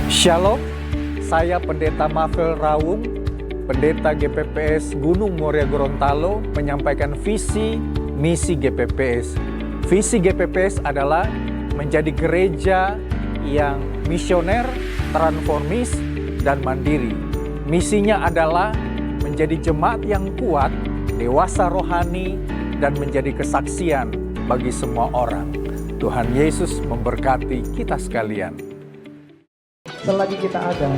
Shalom, saya Pendeta Mafel Rawung, Pendeta GPPS Gunung Muria Gorontalo, menyampaikan visi misi GPPS. Visi GPPS adalah menjadi gereja yang misioner, transformis, dan mandiri. Misinya adalah menjadi jemaat yang kuat, dewasa rohani, dan menjadi kesaksian bagi semua orang. Tuhan Yesus memberkati kita sekalian. Selagi kita ada,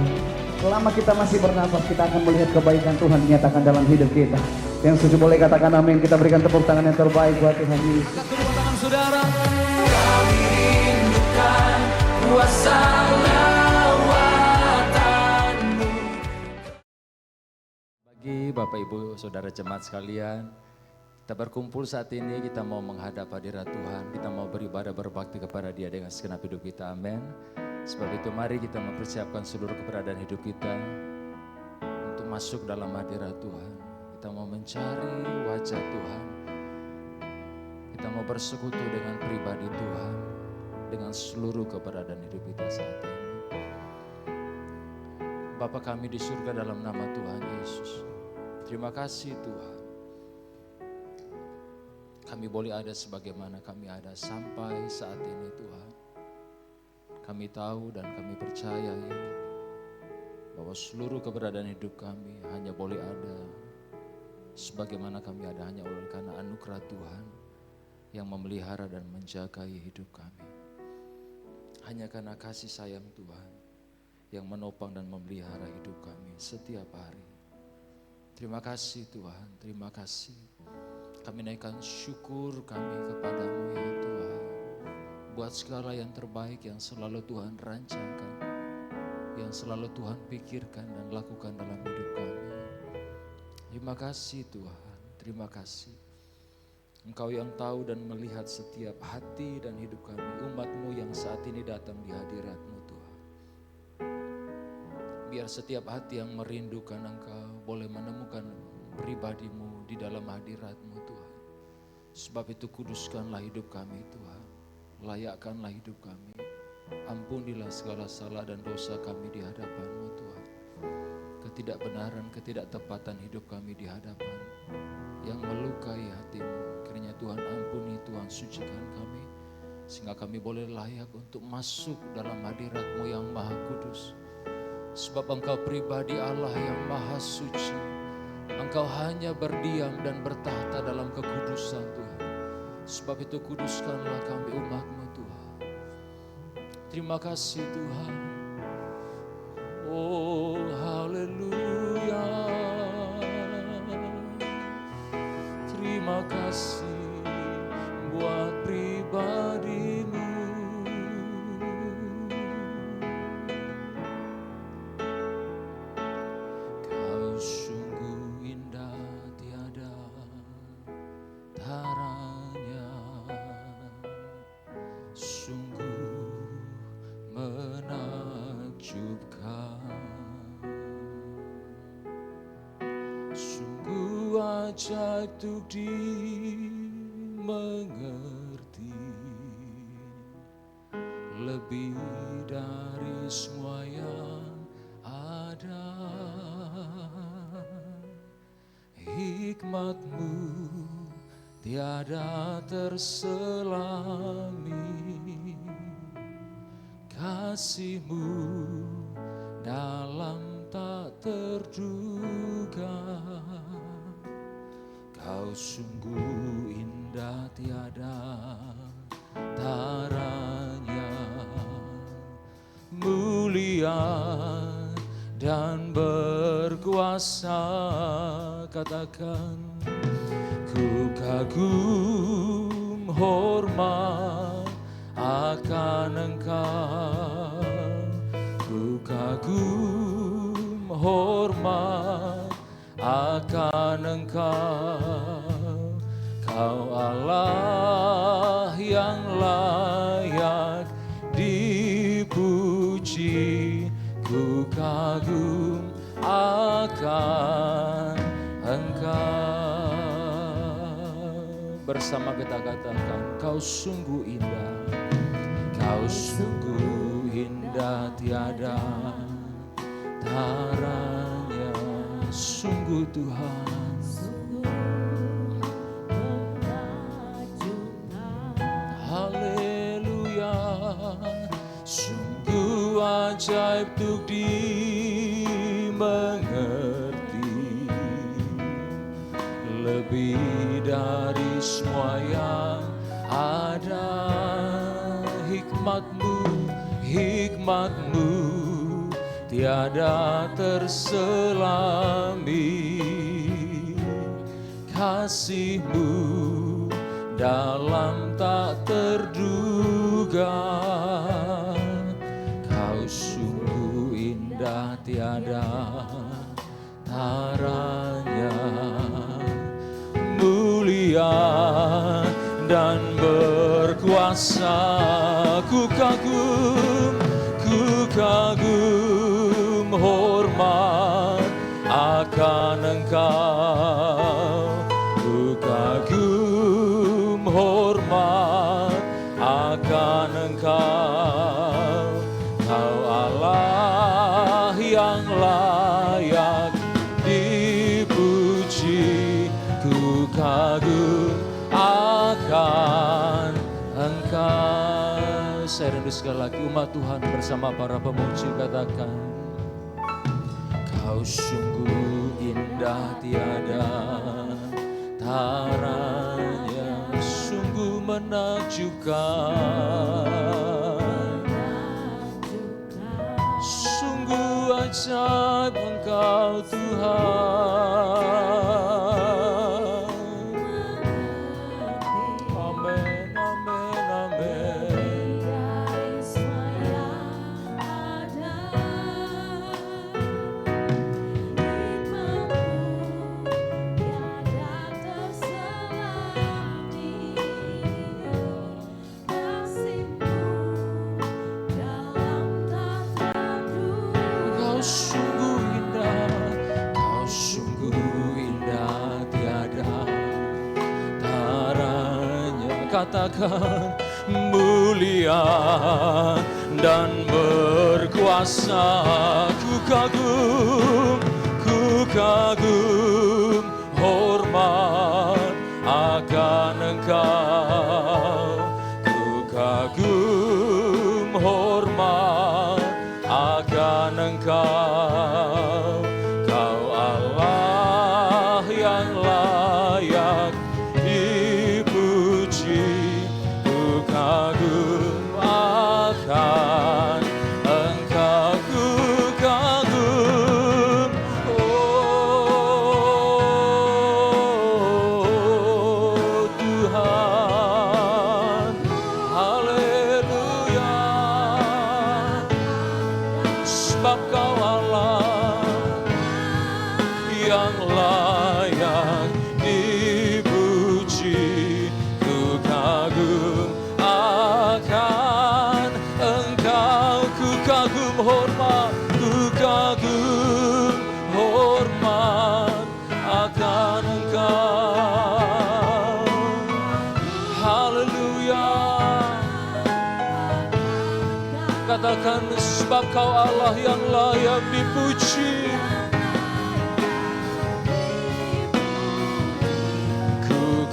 selama kita masih bernafas, kita akan melihat kebaikan Tuhan dinyatakan dalam hidup kita. Yang setuju boleh katakan amin. Kita berikan tepuk tangan yang terbaik buat Tuhan Yesus. Tepuk tangan saudara. Kami rindukan kuasa lawatan-Mu. Bagi Bapak Ibu Saudara jemaat sekalian, kita berkumpul saat ini, kita mau menghadap hadirat Tuhan, kita mau beribadah berbakti kepada Dia dengan segenap hidup kita, amin. Sebab itu mari kita mempersiapkan seluruh keberadaan hidup kita untuk masuk dalam hadirat Tuhan. Kita mau mencari wajah Tuhan, kita mau bersekutu dengan pribadi Tuhan, dengan seluruh keberadaan hidup kita saat ini. Bapa kami di surga, dalam nama Tuhan Yesus, terima kasih Tuhan. Kami boleh ada sebagaimana kami ada sampai saat ini Tuhan. Kami tahu dan kami percaya ya, bahwa seluruh keberadaan hidup kami hanya boleh ada sebagaimana kami ada hanya oleh karena anugerah Tuhan yang memelihara dan menjagai hidup kami. Hanya karena kasih sayang Tuhan yang menopang dan memelihara hidup kami setiap hari. Terima kasih Tuhan, terima kasih. Kami naikkan syukur kami kepadamu ya Tuhan. Buat segala yang terbaik yang selalu Tuhan rancangkan, yang selalu Tuhan pikirkan dan lakukan dalam hidup kami. Terima kasih Tuhan, terima kasih. Engkau yang tahu dan melihat setiap hati dan hidup kami, umat-Mu yang saat ini datang di hadirat-Mu Tuhan. Biar setiap hati yang merindukan Engkau boleh menemukan pribadi-Mu di dalam hadirat-Mu Tuhan. Sebab itu kuduskanlah hidup kami Tuhan. Layakkanlah hidup kami, ampunilah segala salah dan dosa kami di hadapan-Mu Tuhan. Ketidakbenaran, ketidaktepatan hidup kami di hadapan yang melukai hati-Mu, kiranya Tuhan ampuni, Tuhan sucikan kami, sehingga kami boleh layak untuk masuk dalam hadirat-Mu yang maha kudus. Sebab Engkau pribadi Allah yang maha suci, Engkau hanya berdiam dan bertahta dalam kekudusan Tuhan. Sebab itu kuduskanlah kami umat-Mu Tuhan. Terima kasih Tuhan. Oh haleluya. Terima kasih buat pribadi-Mu. Kau sungguh indah tiada taranya, sungguh menakjubkan, sungguh ajaib untuk dimengerti, lebih dari semua yang ada. Hikmat-Mu tiada terselami, kasih-Mu dalam tak terduga. Kau sungguh indah tiada taranya, mulia dan berkuasa. Katakan, ku kagum hormat akan Engkau, ku kagum hormat akan Engkau. Kau Allah yang layak dipuji, ku kagum akan Engkau. Bersama kita katakan, Kau sungguh indah, Kau sungguh indah tiada taranya, sungguh Tuhan. Haleluya, sungguh ajaib untuk dimengerti, lebih dari semua yang ada. Hikmatmu tiada terselami, kasihmu dalam tak terduga. Kau sungguh indah tiada taranya, mulia dan berkuasa. Ku kagum hormat akan Engkau. Ku kagum hormat akan Engkau. Kau Allah yang layak dipuji. Ku kagum akan Engkau. Saya rindu sekali lagi umat Tuhan bersama para pemuji katakan, Kau sungguh indah tiada taranya, sungguh menakjubkan, sungguh ajaib Engkau Tuhan. Katakan mulia dan berkuasa. Ku kagum hormat akan Engkau. Ku kagum hormat akan Engkau. Kau Allah yang layak dipuji. Ku kagum akan Engkau. Ku kagum, oh Tuhan. Haleluya, sebab Kau Allah yang layak dipuji. Ku kagum akan Engkau. Ku kagum hormat, ku kagum hormat akan Engkau. Haleluya, katakan sebab Kau Allah yang layak dipuji.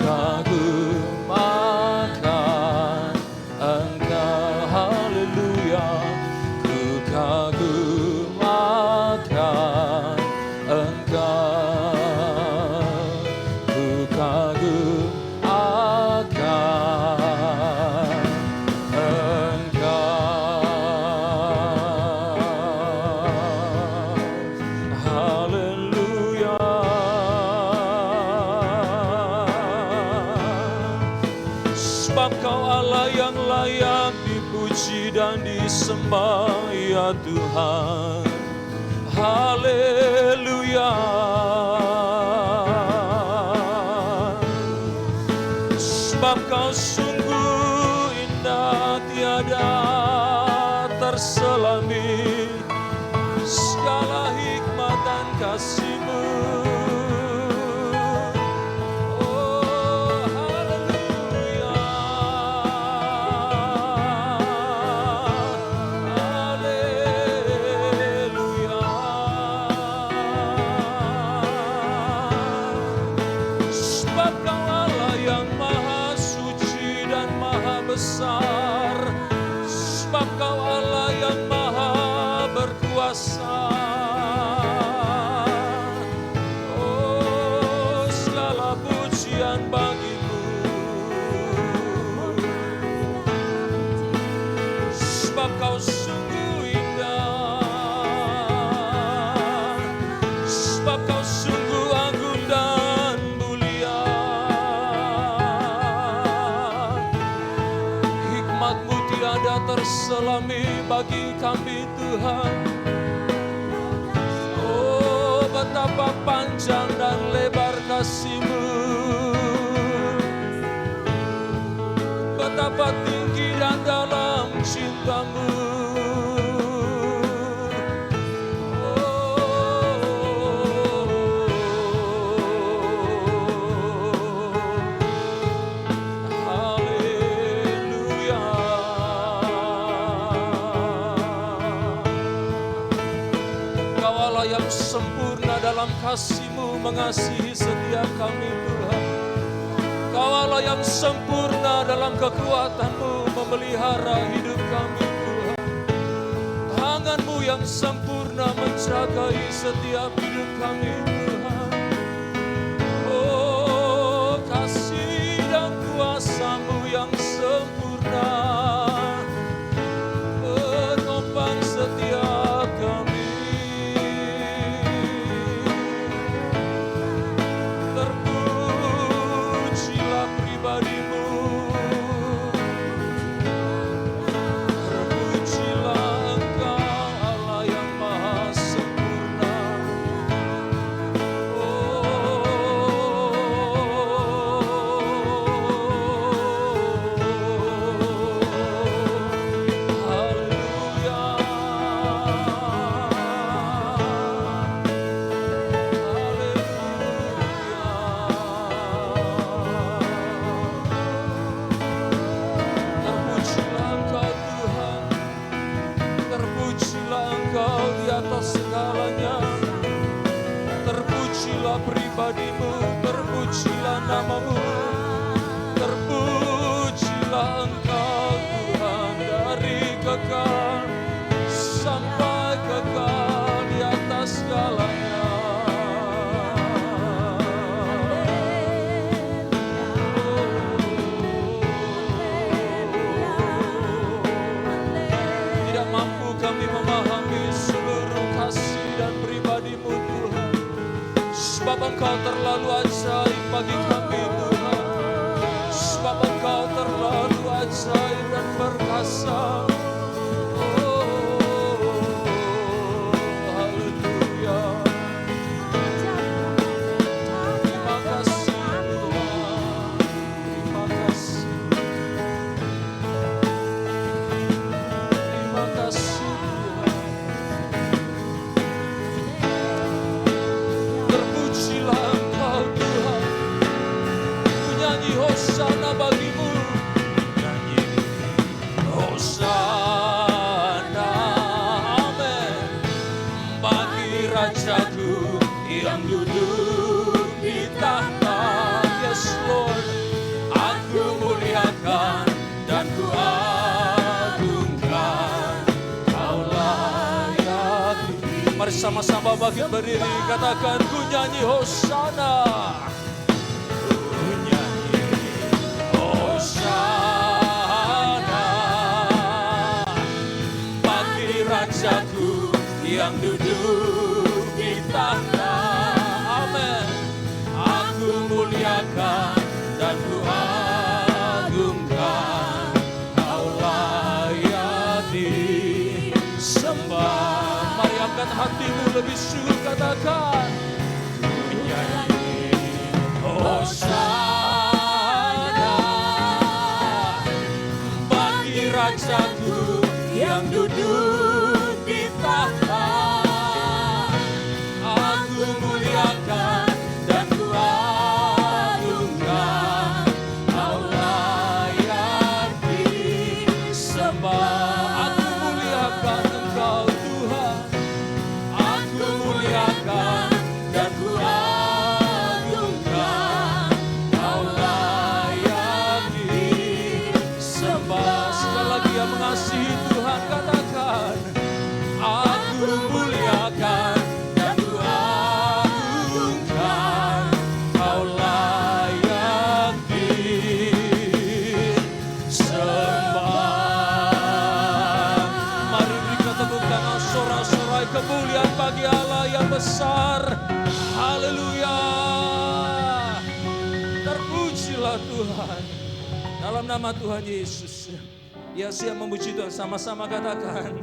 Kagum akan Engkau. Haleluya, ku kagum akan Engkau. Ku kagum akan Engkau. Haleluya, sebab Kau Allah yang layak dipuji dan disembah ya Tuhan. Haleluya, sebab Kau sungguh indah tiada terselami, segala hikmat dan kasih-Mu. besar, sebab Kau Allah yang maha berkuasa. Oh, segala pujian bagimu, sebab Kau sungguh indah, sebab Kau sungguh agung dan mulia. Hikmat-Mu tiada terselami bagi kami Tuhan. Oh, betapa panjang dan lebar kasih-Mu, betapa tinggi dan dalam cinta-Mu. Haleluya. Kau Allah yang sempurna dalam kasih-Mu mengasihi setiap kami Tuhan. Kau Allah yang sempurna dalam kekuatan-Mu memelihara hidup kami Tuhan. Tangan-Mu yang sempurna menjagai setiap hidup kami Tuhan. Oh, kasih dan kuasa-Mu yang sempurna menopang setiap kami. Terpujilah pribadi-Mu, terpujilah Engkau Allah yang maha sempurna. Haleluya. Terpujilah Engkau Tuhan, terpujilah Engkau di atas segalanya. Terpujilah pribadi-Mu, terpujilah nama-Mu, terpujilah Engkau Tuhan dari kekal sampai kekal di atas segalanya. Tidak mampu kami memahami seluruh kasih dan pribadi-Mu Tuhan, sebab Engkau terlalu ajaib bagi kami Tuhan, sebab Engkau terlalu ajaib dan perkasa. Oh, haleluya. Terima kasih Tuhan, terima kasih. Terima kasih Tuhan. Terpujilah Engkau Tuhan. Ku nyanyi hosana bagi-Mu, nyanyi hosana, amin, bagi Rajaku yang duduk di tahta. Yes Lord, aku muliakan dan ku agungkan, Kau layak. Mari sama-sama bangkit berdiri, katakan ku nyanyi hosana. Ku nyanyi hosana bagi Rajaku yang duduk di tahta. Amin. Aku muliakan dan ku agungkan, Kau layak disembah. Mari angkat hatimu lebih syukur, katakan ku nyanyi hosana bagi Rajaku yang duduk di tahta. Aku muliakan dan ku agungkan, Kau layak disembah. Aku muliakan Engkau Tuhan, aku muliakan dan ku agungkan, Kau layak disembah. besar. Haleluya. Terpujilah Tuhan. Dalam nama Tuhan Yesus. Ya, siap memuji Tuhan. Sama-sama katakan.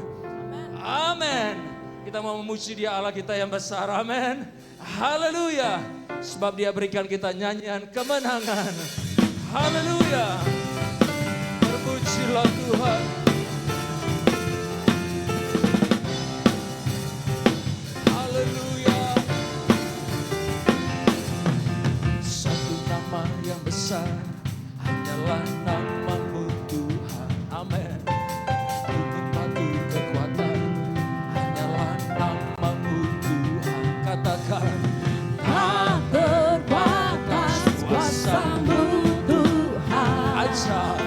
Amin. Kita mau memuji Dia Allah kita yang besar. Amin. Haleluya. Sebab Dia berikan kita nyanyian kemenangan. Haleluya. Terpujilah Tuhan. Haleluya. Satu nama yang besar, hanyalah nama-Mu Tuhan. Amin. Gunung batu kekuatan, hanyalah nama-Mu Tuhan. Katakan. Tak terbatas kuasa-Mu Tuhan. Ajaib.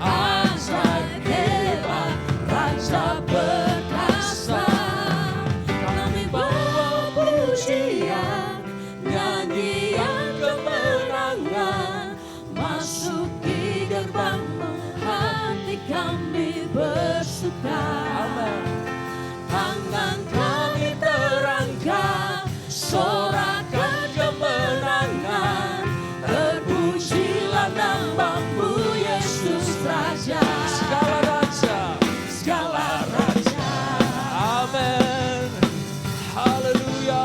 Ajaib hebat, Raja perkasa. Kami bawa pujian, nyanyian kemenangan. Masuki gerbang-Mu, hati kami bersuka. Tangan kami terangkat, sorakan kemenangan. Terpujilah nama-Mu Yesus Raja. Segala raja. Segala raja. Amin. Haleluya.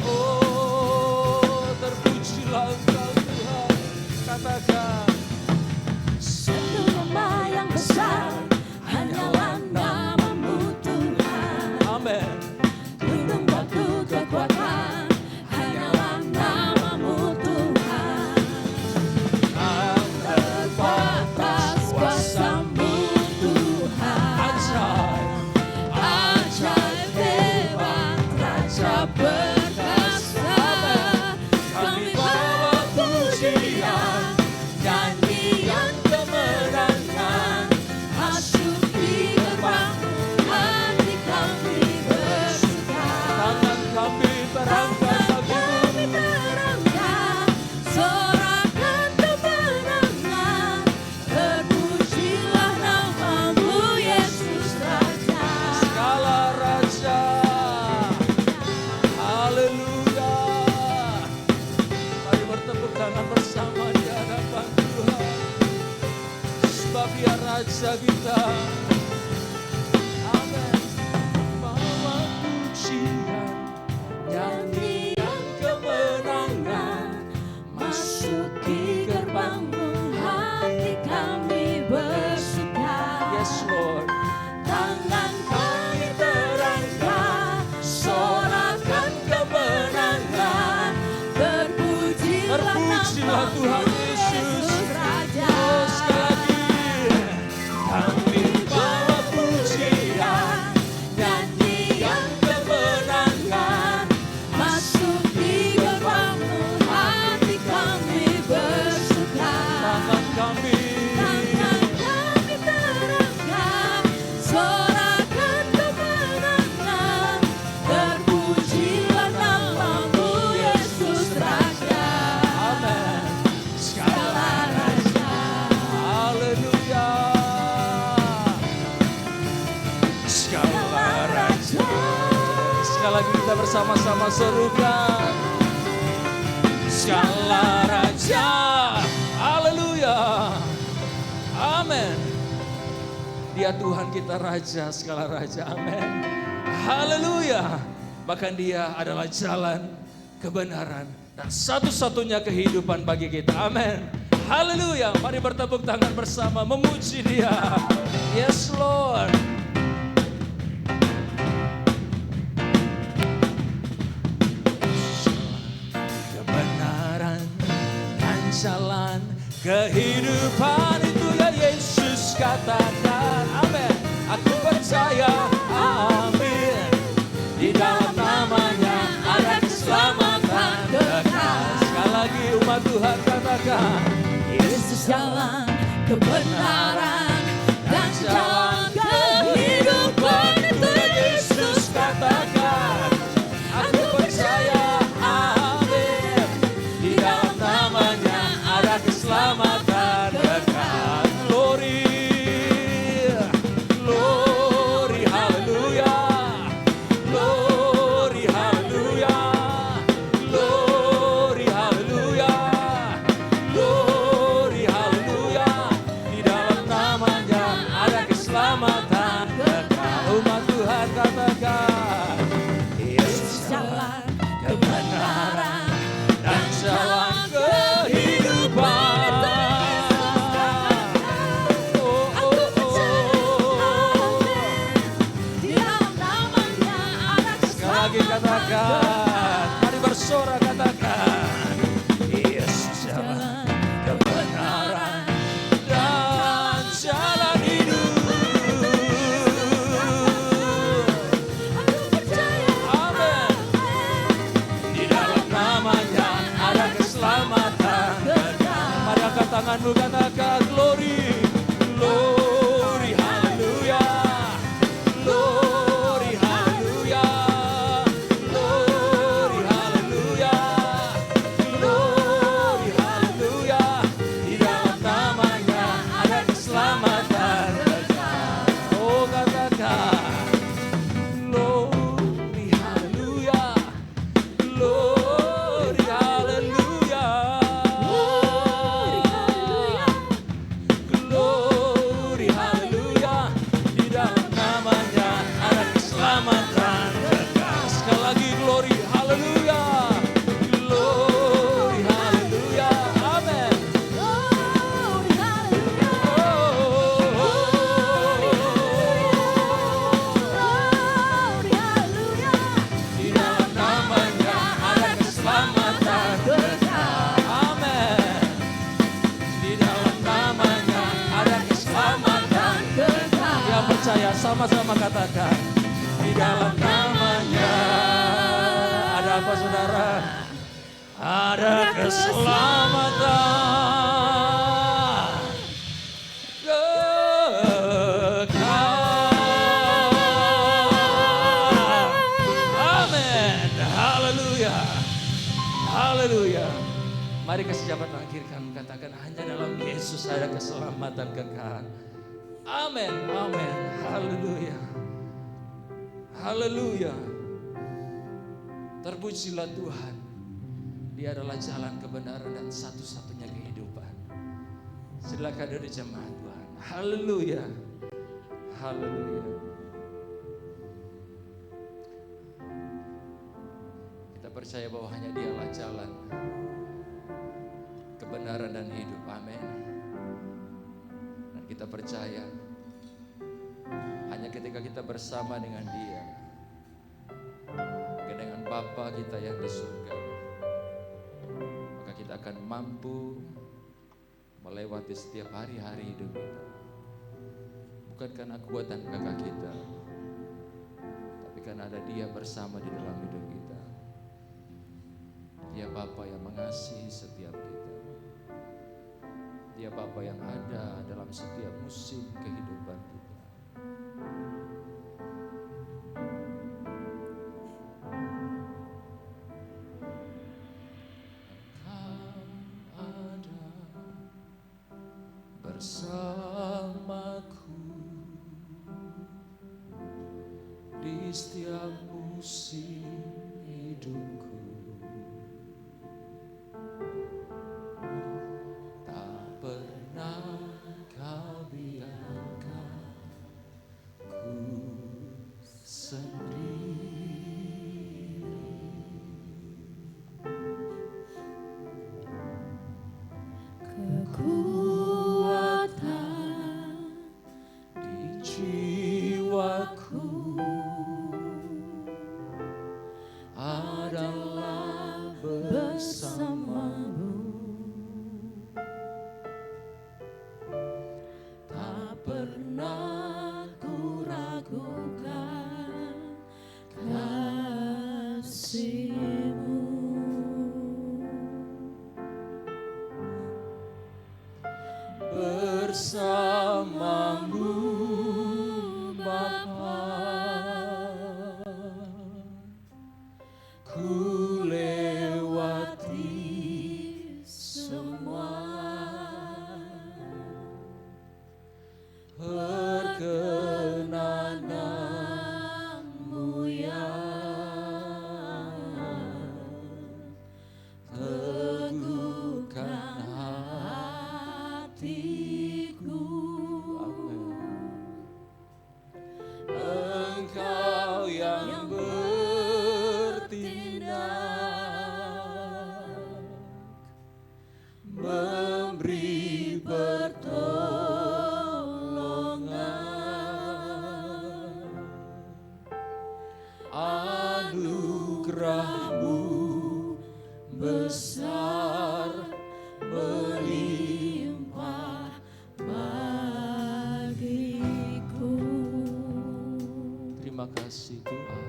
Oh, terpujilah Engkau Tuhan. Katakan. Satu nama yang besar, hanyalah nama-Mu Tuhan. Amin. Gunung batu kekuatan, hanyalah nama-Mu Tuhan. Terbatas kuasa-Mu Tuhan. Ajaib. Ajaib hebat, Raja perkasa. Kami bawa pujian, nyanyian kemenangan. Masuki gerbang-Mu, hati kami bersuka. Tangan kami terangkat Kami terangkat, sorakan kemenangan. Terpujilah nama-Mu Yesus Raja. segala raja. Haleluya. Mari bertepuk tangan bersama di hadapan Tuhan. Sebab Dia Raja kita. Amin. Bawa pujian, nyanyian kemenangan. Masuki gerbang-Mu, hati kami bersuka. Yes Lord. Tangan kami terangkat, sorakan kemenangan. Terpujilah Terpujilah nama-Mu Tuhan Yesus. Raja. Oh, sekali lagi. Kami bawa pujian, Nyanyian kemenangan. Masuki gerbang-Mu, hati kami bersuka. tangan kami. Tangan kami terangkat, sorakan kemenangan. Terpujilah nama-Mu Yesus Raja. Amin. Segala raja. Haleluya. Segala raja. Sekali lagi kita bersama-sama serukan. Segala raja. Haleluya. Amin. Dia Tuhan kita Raja, segala raja. Amin. Haleluya. Bahkan Dia adalah jalan, kebenaran, dan satu-satunya kehidupan bagi kita. Amin. Haleluya. Mari bertepuk tangan bersama memuji Dia. Yes Lord. Kebenaran dan jalan kehidupan itu ya Yesus katakan. Amin. Aku percaya. Amin. Di dalam namanya ada keselamatan kekal. Sekali lagi umat Tuhan katakan. Yesus jalan kebenaran dan jalan kehidupan itu Yesus katakan. Aku percaya. Amin. Di dalam namanya ada keselamatan kekal. Glory. Glory. Haleluya. tanganmu katakan glory, glory, haleluya, glory, haleluya, glory, haleluya, glory, haleluya. Di dalam namanya ada keselamatan kekal. Oh katakan glory, haleluya, glory, haleluya, glory, haleluya. Di dalam namanya ada keselamatan kekal. Sekali lagi glory, haleluya, glory, haleluya, amin. Di dalam namanya ada keselamatan kekal. Amin. Di dalam namanya ada keselamatan kekal. Yang percaya sama-sama katakan. Di dalam namanya ada apa saudara? Ada keselamatan kekal. Amin. Haleluya. Haleluya. Mari kasih jabat tangan kiri kanan katakan hanya dalam Yesus ada keselamatan kekal. Amin. Amin. Haleluya. Haleluya. Terpujilah Tuhan. Dia adalah jalan kebenaran dan satu-satunya kehidupan. Silakan dari jemaat Tuhan. Haleluya. Haleluya. Kita percaya bahwa hanya Dialah jalan kebenaran dan hidup. Amin. Dan kita percaya hanya ketika kita bersama dengan Dia, dengan Bapa kita yang di surga, maka kita akan mampu melewati setiap hari-hari hidup kita. Bukan karena kekuatan kakak kita, tapi karena ada Dia bersama di dalam hidup kita. Dia Bapa yang mengasihi setiap kita. Dia Bapa yang ada dalam setiap musim kehidupan kita. Bersamaku di setiap musim hidupku, tak pernah Kau biarkan ku sendiri. Kekuatan di jiwaku adalah bersamamu. Tak pernah ku ragukan kasih-Mu. Bersamamu Bapa, ku lewati semua perkenanan-Mu yang teguhkan hatiku. Engkau yang bertindak, memberi pertolongan, anugerah-Mu besar melimpah bagiku. Terima kasih Tuhan.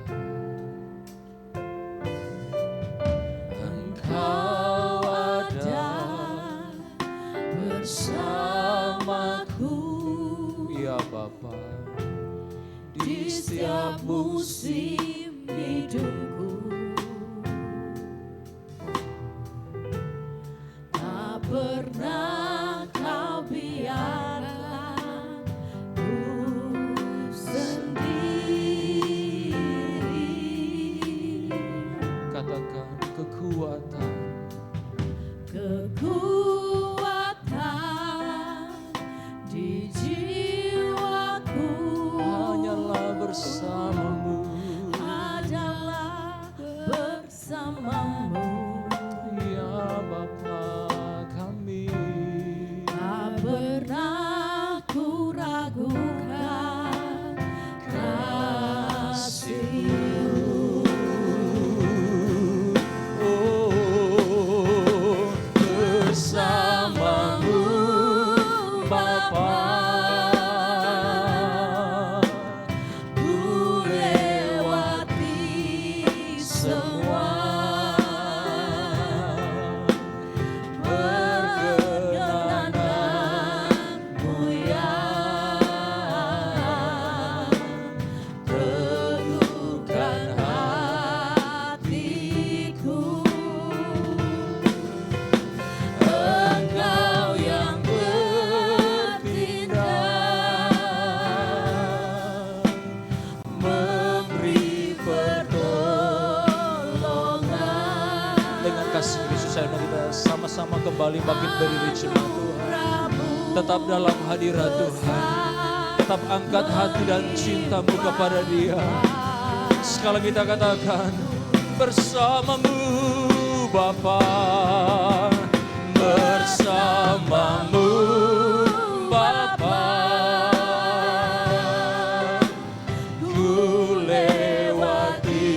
Engkau ada bersamaku Ya Bapa, di setiap musim hidupku. Tak pernah kau biarkan ku sendiri. katakan kekuatan Di jiwaku hanyalah bersamamu. adalah bersamamu. Ya Bapa kami, Tak pernah ku ragukan kasih-Mu. oh bersamamu Bapa, Ku lewati semua perkenanmu yang teguhkan hatiku. Engkau yang bertindak memberi pertolongan. dengan kasih Yesus saya kita sama-sama kembali bangkit berdiri jemaat Tuhan. Tetap dalam hadirat Tuhan, tetap angkat hati dan cintamu kepada Dia. Sekali kita katakan bersamamu Bapa, bersamamu Bapa, ku lewati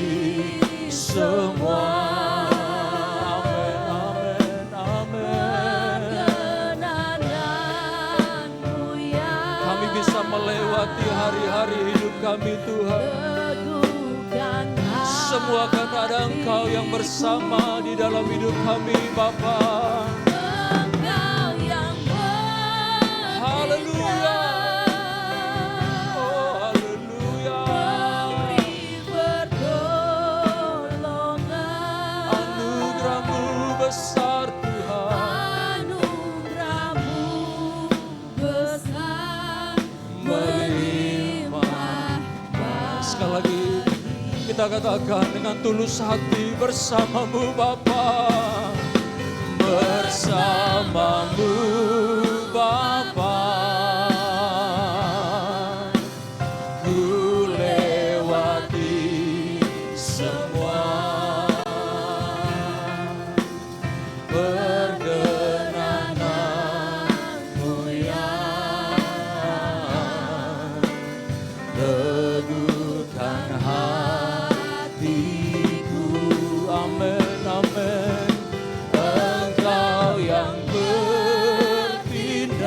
semua. Amin, amin, amin. Perkenananmu yang Kami bisa melewati hari-hari hidup kami Tuhan. teguhkan Semua karena ada Engkau yang bersama di dalam hidup kami Bapa. Engkau yang Haleluya. Oh haleluya. memberi pertolongan. Anugerah-Mu besar Tuhan, Anugerah-Mu besar melimpah. sekali lagi kita katakan dengan tulus hati bersamamu Bapa, bersamamu Bapa, ku lewati semua perkenananmu yang teguhkan hatiku. Amin, amin. Engkau yang bertindak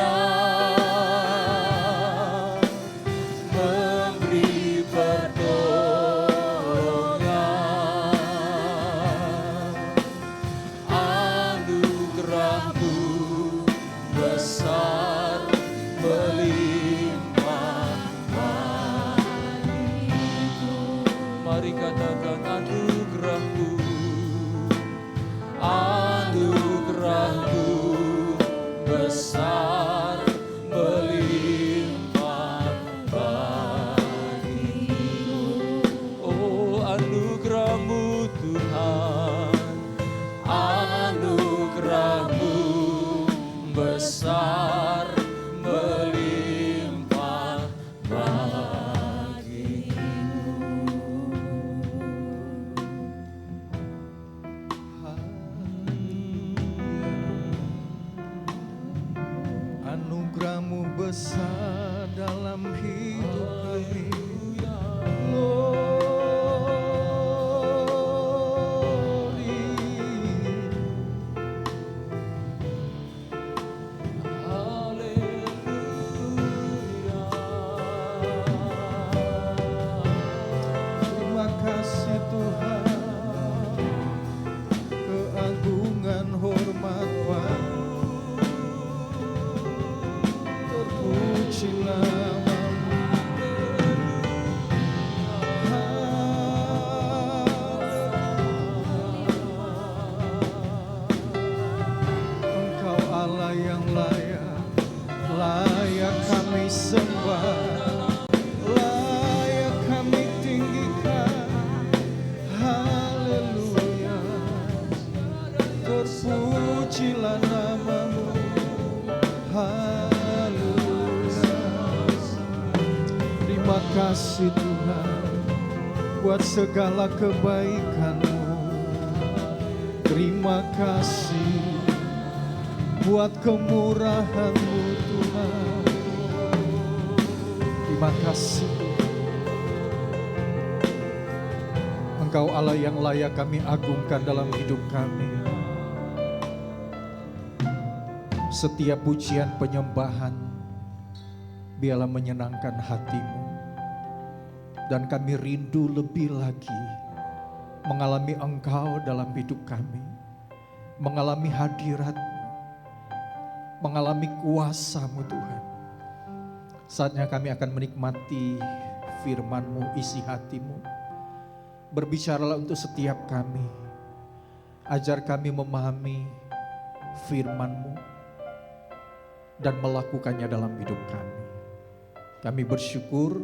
memberi pertolongan. Anugerah-Mu besar melimpah bagiku. Mari katakan anugerah-Mu, anugerah-Mu besar melimpah bagiku. Oh anugerah-Mu Tuhan, anugerah-Mu besar melimpah bagiku. Anugerah-Mu besar dalam hidup kami. Terima kasih Tuhan, keagungan hormat kasih Tuhan buat segala kebaikan-Mu. Terima kasih buat kemurahan-Mu Tuhan. Terima kasih. Engkau Allah yang layak kami agungkan dalam hidup kami. Setiap pujian penyembahan biarlah menyenangkan hati-Mu. Dan kami rindu lebih lagi mengalami Engkau dalam hidup kami. Mengalami hadirat-Mu, mengalami kuasa-Mu Tuhan. Saatnya kami akan menikmati firman-Mu, isi hati-Mu. Berbicaralah untuk setiap kami. Ajar kami memahami firman-Mu dan melakukannya dalam hidup kami. Kami bersyukur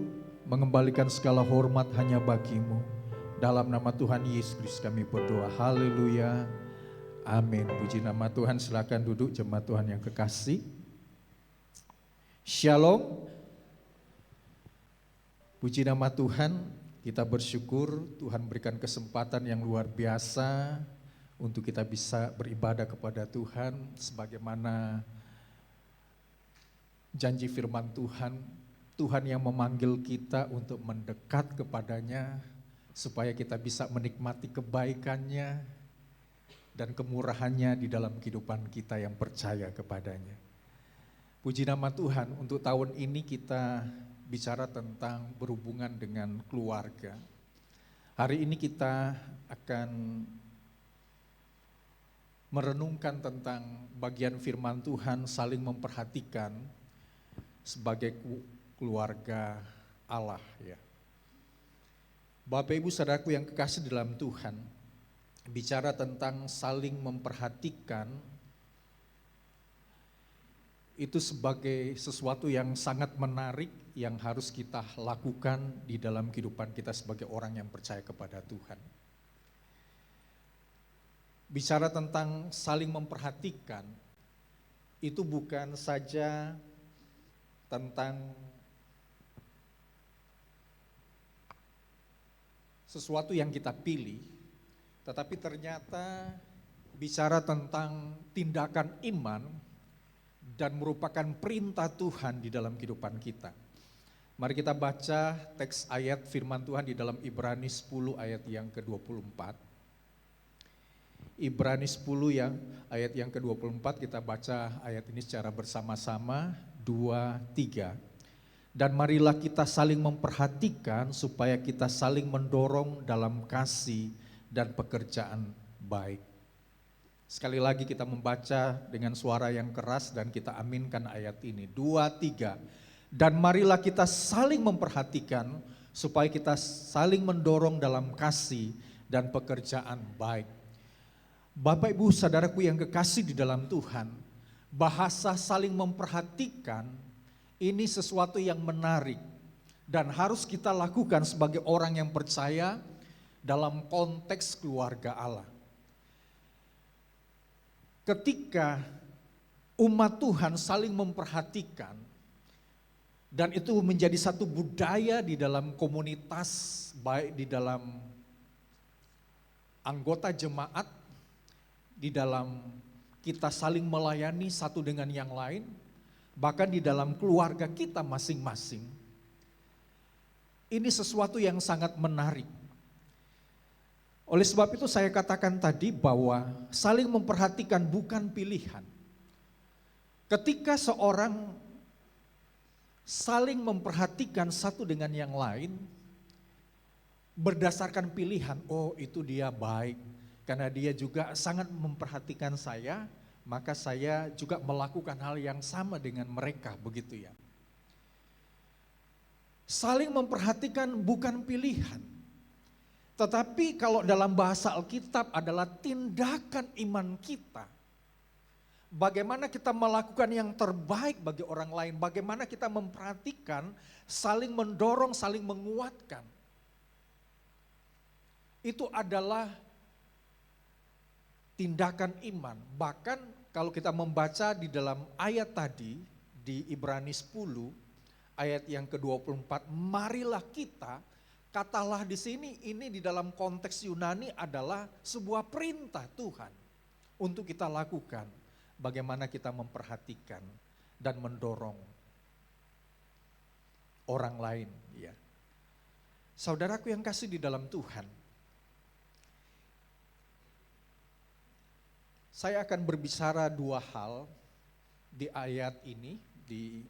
mengembalikan segala hormat hanya bagi-Mu. Dalam nama Tuhan Yesus Kristus kami berdoa. Haleluya. Amin. Puji nama Tuhan. Silakan duduk jemaat Tuhan yang kekasih. Shalom. Puji nama Tuhan. Kita bersyukur Tuhan berikan kesempatan yang luar biasa untuk kita bisa beribadah kepada Tuhan sebagaimana janji firman Tuhan. Tuhan yang memanggil kita untuk mendekat kepadanya supaya kita bisa menikmati kebaikannya dan kemurahannya di dalam kehidupan kita yang percaya kepadanya. Puji nama Tuhan, untuk tahun ini kita bicara tentang berhubungan dengan keluarga. Hari ini kita akan merenungkan tentang bagian firman Tuhan saling memperhatikan sebagai keluarga Allah ya. Bapak Ibu Saudaraku yang kekasih dalam Tuhan, bicara tentang saling memperhatikan itu sebagai sesuatu yang sangat menarik yang harus kita lakukan di dalam kehidupan kita sebagai orang yang percaya kepada Tuhan. Bicara tentang saling memperhatikan, itu bukan saja tentang sesuatu yang kita pilih, tetapi ternyata bicara tentang tindakan iman dan merupakan perintah Tuhan di dalam kehidupan kita. Mari kita baca teks ayat firman Tuhan di dalam Ibrani 10 ayat yang ke-24. Ibrani 10 yang ayat yang ke-24, kita baca ayat ini secara bersama-sama, 2, 3. Dan marilah kita saling memperhatikan supaya kita saling mendorong dalam kasih dan pekerjaan baik. Sekali lagi kita membaca dengan suara yang keras dan kita aminkan ayat ini. 2, 3. Dan marilah kita saling memperhatikan supaya kita saling mendorong dalam kasih dan pekerjaan baik. Bapak Ibu Saudaraku yang kekasih di dalam Tuhan, bahasa saling memperhatikan ini sesuatu yang menarik dan harus kita lakukan sebagai orang yang percaya dalam konteks keluarga Allah. Ketika umat Tuhan saling memperhatikan dan itu menjadi satu budaya di dalam komunitas, baik di dalam anggota jemaat, di dalam kita saling melayani satu dengan yang lain, bahkan di dalam keluarga kita masing-masing. Ini sesuatu yang sangat menarik. Oleh sebab itu saya katakan tadi bahwa saling memperhatikan bukan pilihan. Ketika seorang saling memperhatikan satu dengan yang lain, berdasarkan pilihan, oh itu dia baik, karena dia juga sangat memperhatikan saya, maka saya juga melakukan hal yang sama dengan mereka, begitu ya. Saling memperhatikan bukan pilihan. Tetapi kalau dalam bahasa Alkitab adalah tindakan iman kita. Bagaimana kita melakukan yang terbaik bagi orang lain, bagaimana kita memperhatikan, saling mendorong, saling menguatkan. Itu adalah tindakan iman. Bahkan kalau kita membaca di dalam ayat tadi di Ibrani 10 ayat yang ke-24, marilah kita, katalah di sini ini di dalam konteks Yunani adalah sebuah perintah Tuhan untuk kita lakukan. Bagaimana kita memperhatikan dan mendorong orang lain, ya. Saudaraku yang kasih di dalam Tuhan, saya akan berbicara dua hal di ayat ini, di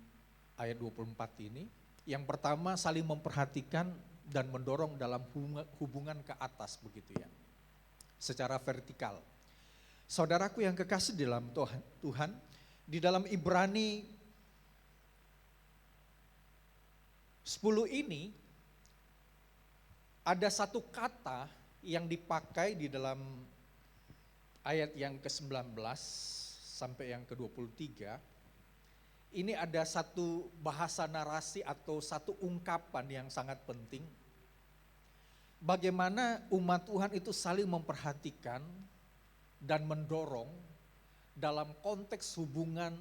ayat 24 ini. Yang pertama, saling memperhatikan dan mendorong dalam hubungan ke atas, begitu ya, secara vertikal. Saudaraku yang kekasih di dalam Tuhan, di dalam Ibrani 10 ini ada satu kata yang dipakai di dalam ayat yang ke-19 sampai yang ke-23. Ini ada satu bahasa narasi atau satu ungkapan yang sangat penting. Bagaimana umat Tuhan itu saling memperhatikan dan mendorong dalam konteks hubungan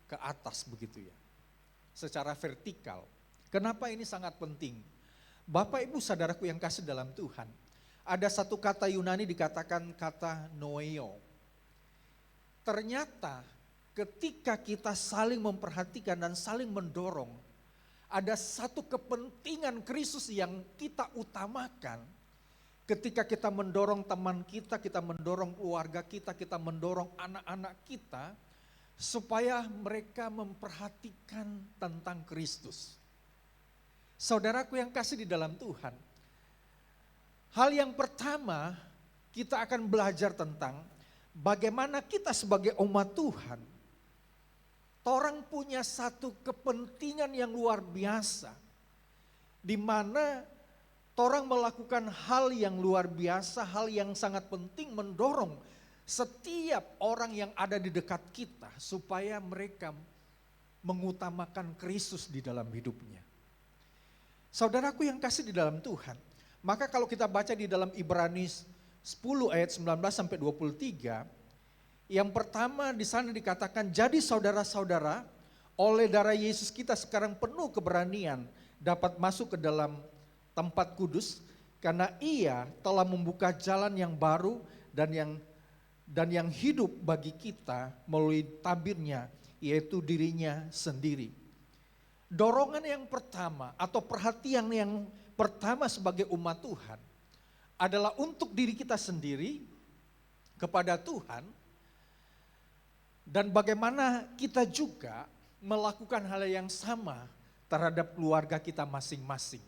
ke atas, begitu ya, secara vertikal. Kenapa ini sangat penting? Bapak Ibu saudaraku yang kasih dalam Tuhan, ada satu kata Yunani dikatakan kata noeo. Ternyata ketika kita saling memperhatikan dan saling mendorong, ada satu kepentingan Kristus yang kita utamakan. Ketika kita mendorong teman kita mendorong keluarga kita mendorong anak-anak kita, supaya mereka memperhatikan tentang Kristus. Saudaraku yang kasih di dalam Tuhan, hal yang pertama kita akan belajar tentang bagaimana kita sebagai umat Tuhan, orang punya satu kepentingan yang luar biasa, di mana orang melakukan hal yang luar biasa, hal yang sangat penting, mendorong setiap orang yang ada di dekat kita supaya mereka mengutamakan Kristus di dalam hidupnya. Saudaraku yang kasih di dalam Tuhan, maka kalau kita baca di dalam Ibrani 10 ayat 19 sampai 23, yang pertama di sana dikatakan, jadi saudara-saudara, oleh darah Yesus kita sekarang penuh keberanian dapat masuk ke dalam tempat kudus, karena ia telah membuka jalan yang baru dan yang hidup bagi kita melalui tabirnya, yaitu dirinya sendiri. Dorongan yang pertama atau perhatian yang pertama sebagai umat Tuhan adalah untuk diri kita sendiri kepada Tuhan, dan bagaimana kita juga melakukan hal yang sama terhadap keluarga kita masing-masing.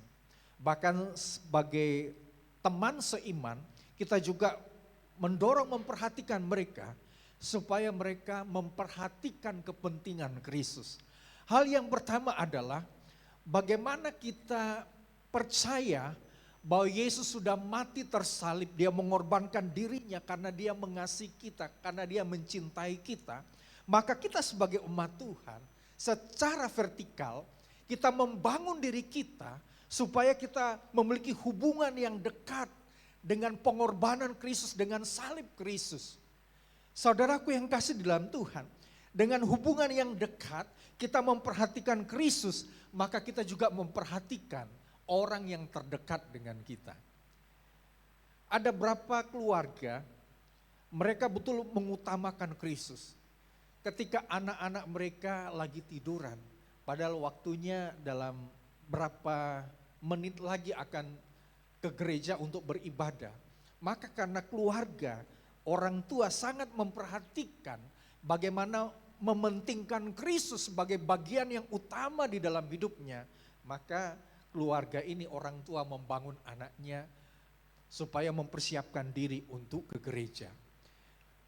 Bahkan sebagai teman seiman, kita juga mendorong memperhatikan mereka supaya mereka memperhatikan kepentingan Kristus. Hal yang pertama adalah bagaimana kita percaya bahwa Yesus sudah mati tersalib, dia mengorbankan dirinya karena dia mengasihi kita, karena dia mencintai kita. Maka kita sebagai umat Tuhan secara vertikal kita membangun diri kita supaya kita memiliki hubungan yang dekat dengan pengorbanan Kristus, dengan salib Kristus. Saudaraku yang kasih di dalam Tuhan, dengan hubungan yang dekat kita memperhatikan Kristus, maka kita juga memperhatikan orang yang terdekat dengan kita. Ada berapa keluarga mereka betul mengutamakan Kristus. Ketika anak-anak mereka lagi tiduran, padahal waktunya dalam berapa menit lagi akan ke gereja untuk beribadah. Maka karena keluarga, orang tua sangat memperhatikan bagaimana mementingkan Kristus sebagai bagian yang utama di dalam hidupnya. Maka keluarga ini, orang tua membangun anaknya supaya mempersiapkan diri untuk ke gereja.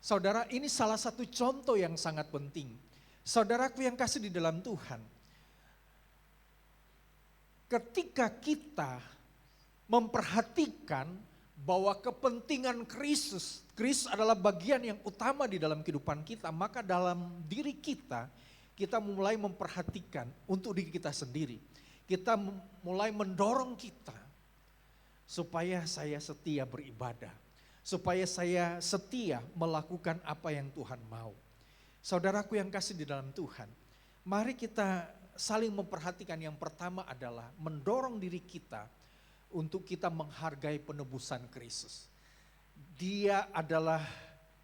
Saudara, ini salah satu contoh yang sangat penting. Saudaraku yang kasih di dalam Tuhan, ketika kita memperhatikan bahwa kepentingan Kristus adalah bagian yang utama di dalam kehidupan kita, maka dalam diri kita mulai memperhatikan untuk diri kita sendiri. Kita mulai mendorong kita supaya saya setia beribadah, supaya saya setia melakukan apa yang Tuhan mau. Saudaraku yang kasih di dalam Tuhan, mari kita saling memperhatikan yang pertama adalah mendorong diri kita untuk kita menghargai penebusan Kristus. Dia adalah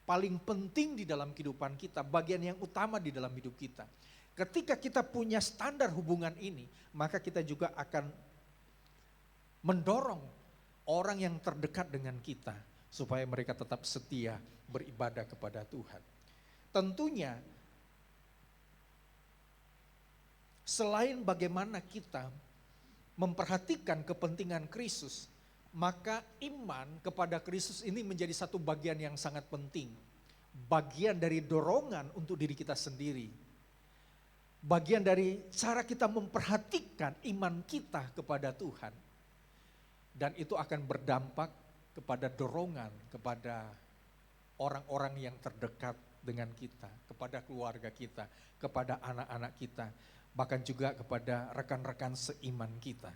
paling penting di dalam kehidupan kita, bagian yang utama di dalam hidup kita. Ketika kita punya standar hubungan ini, maka kita juga akan mendorong orang yang terdekat dengan kita supaya mereka tetap setia beribadah kepada Tuhan. Tentunya selain bagaimana kita memperhatikan kepentingan Kristus, maka iman kepada Kristus ini menjadi satu bagian yang sangat penting. Bagian dari dorongan untuk diri kita sendiri. Bagian dari cara kita memperhatikan iman kita kepada Tuhan. Dan itu akan berdampak kepada dorongan, kepada orang-orang yang terdekat dengan kita, kepada keluarga kita, kepada anak-anak kita, bahkan juga kepada rekan-rekan seiman kita.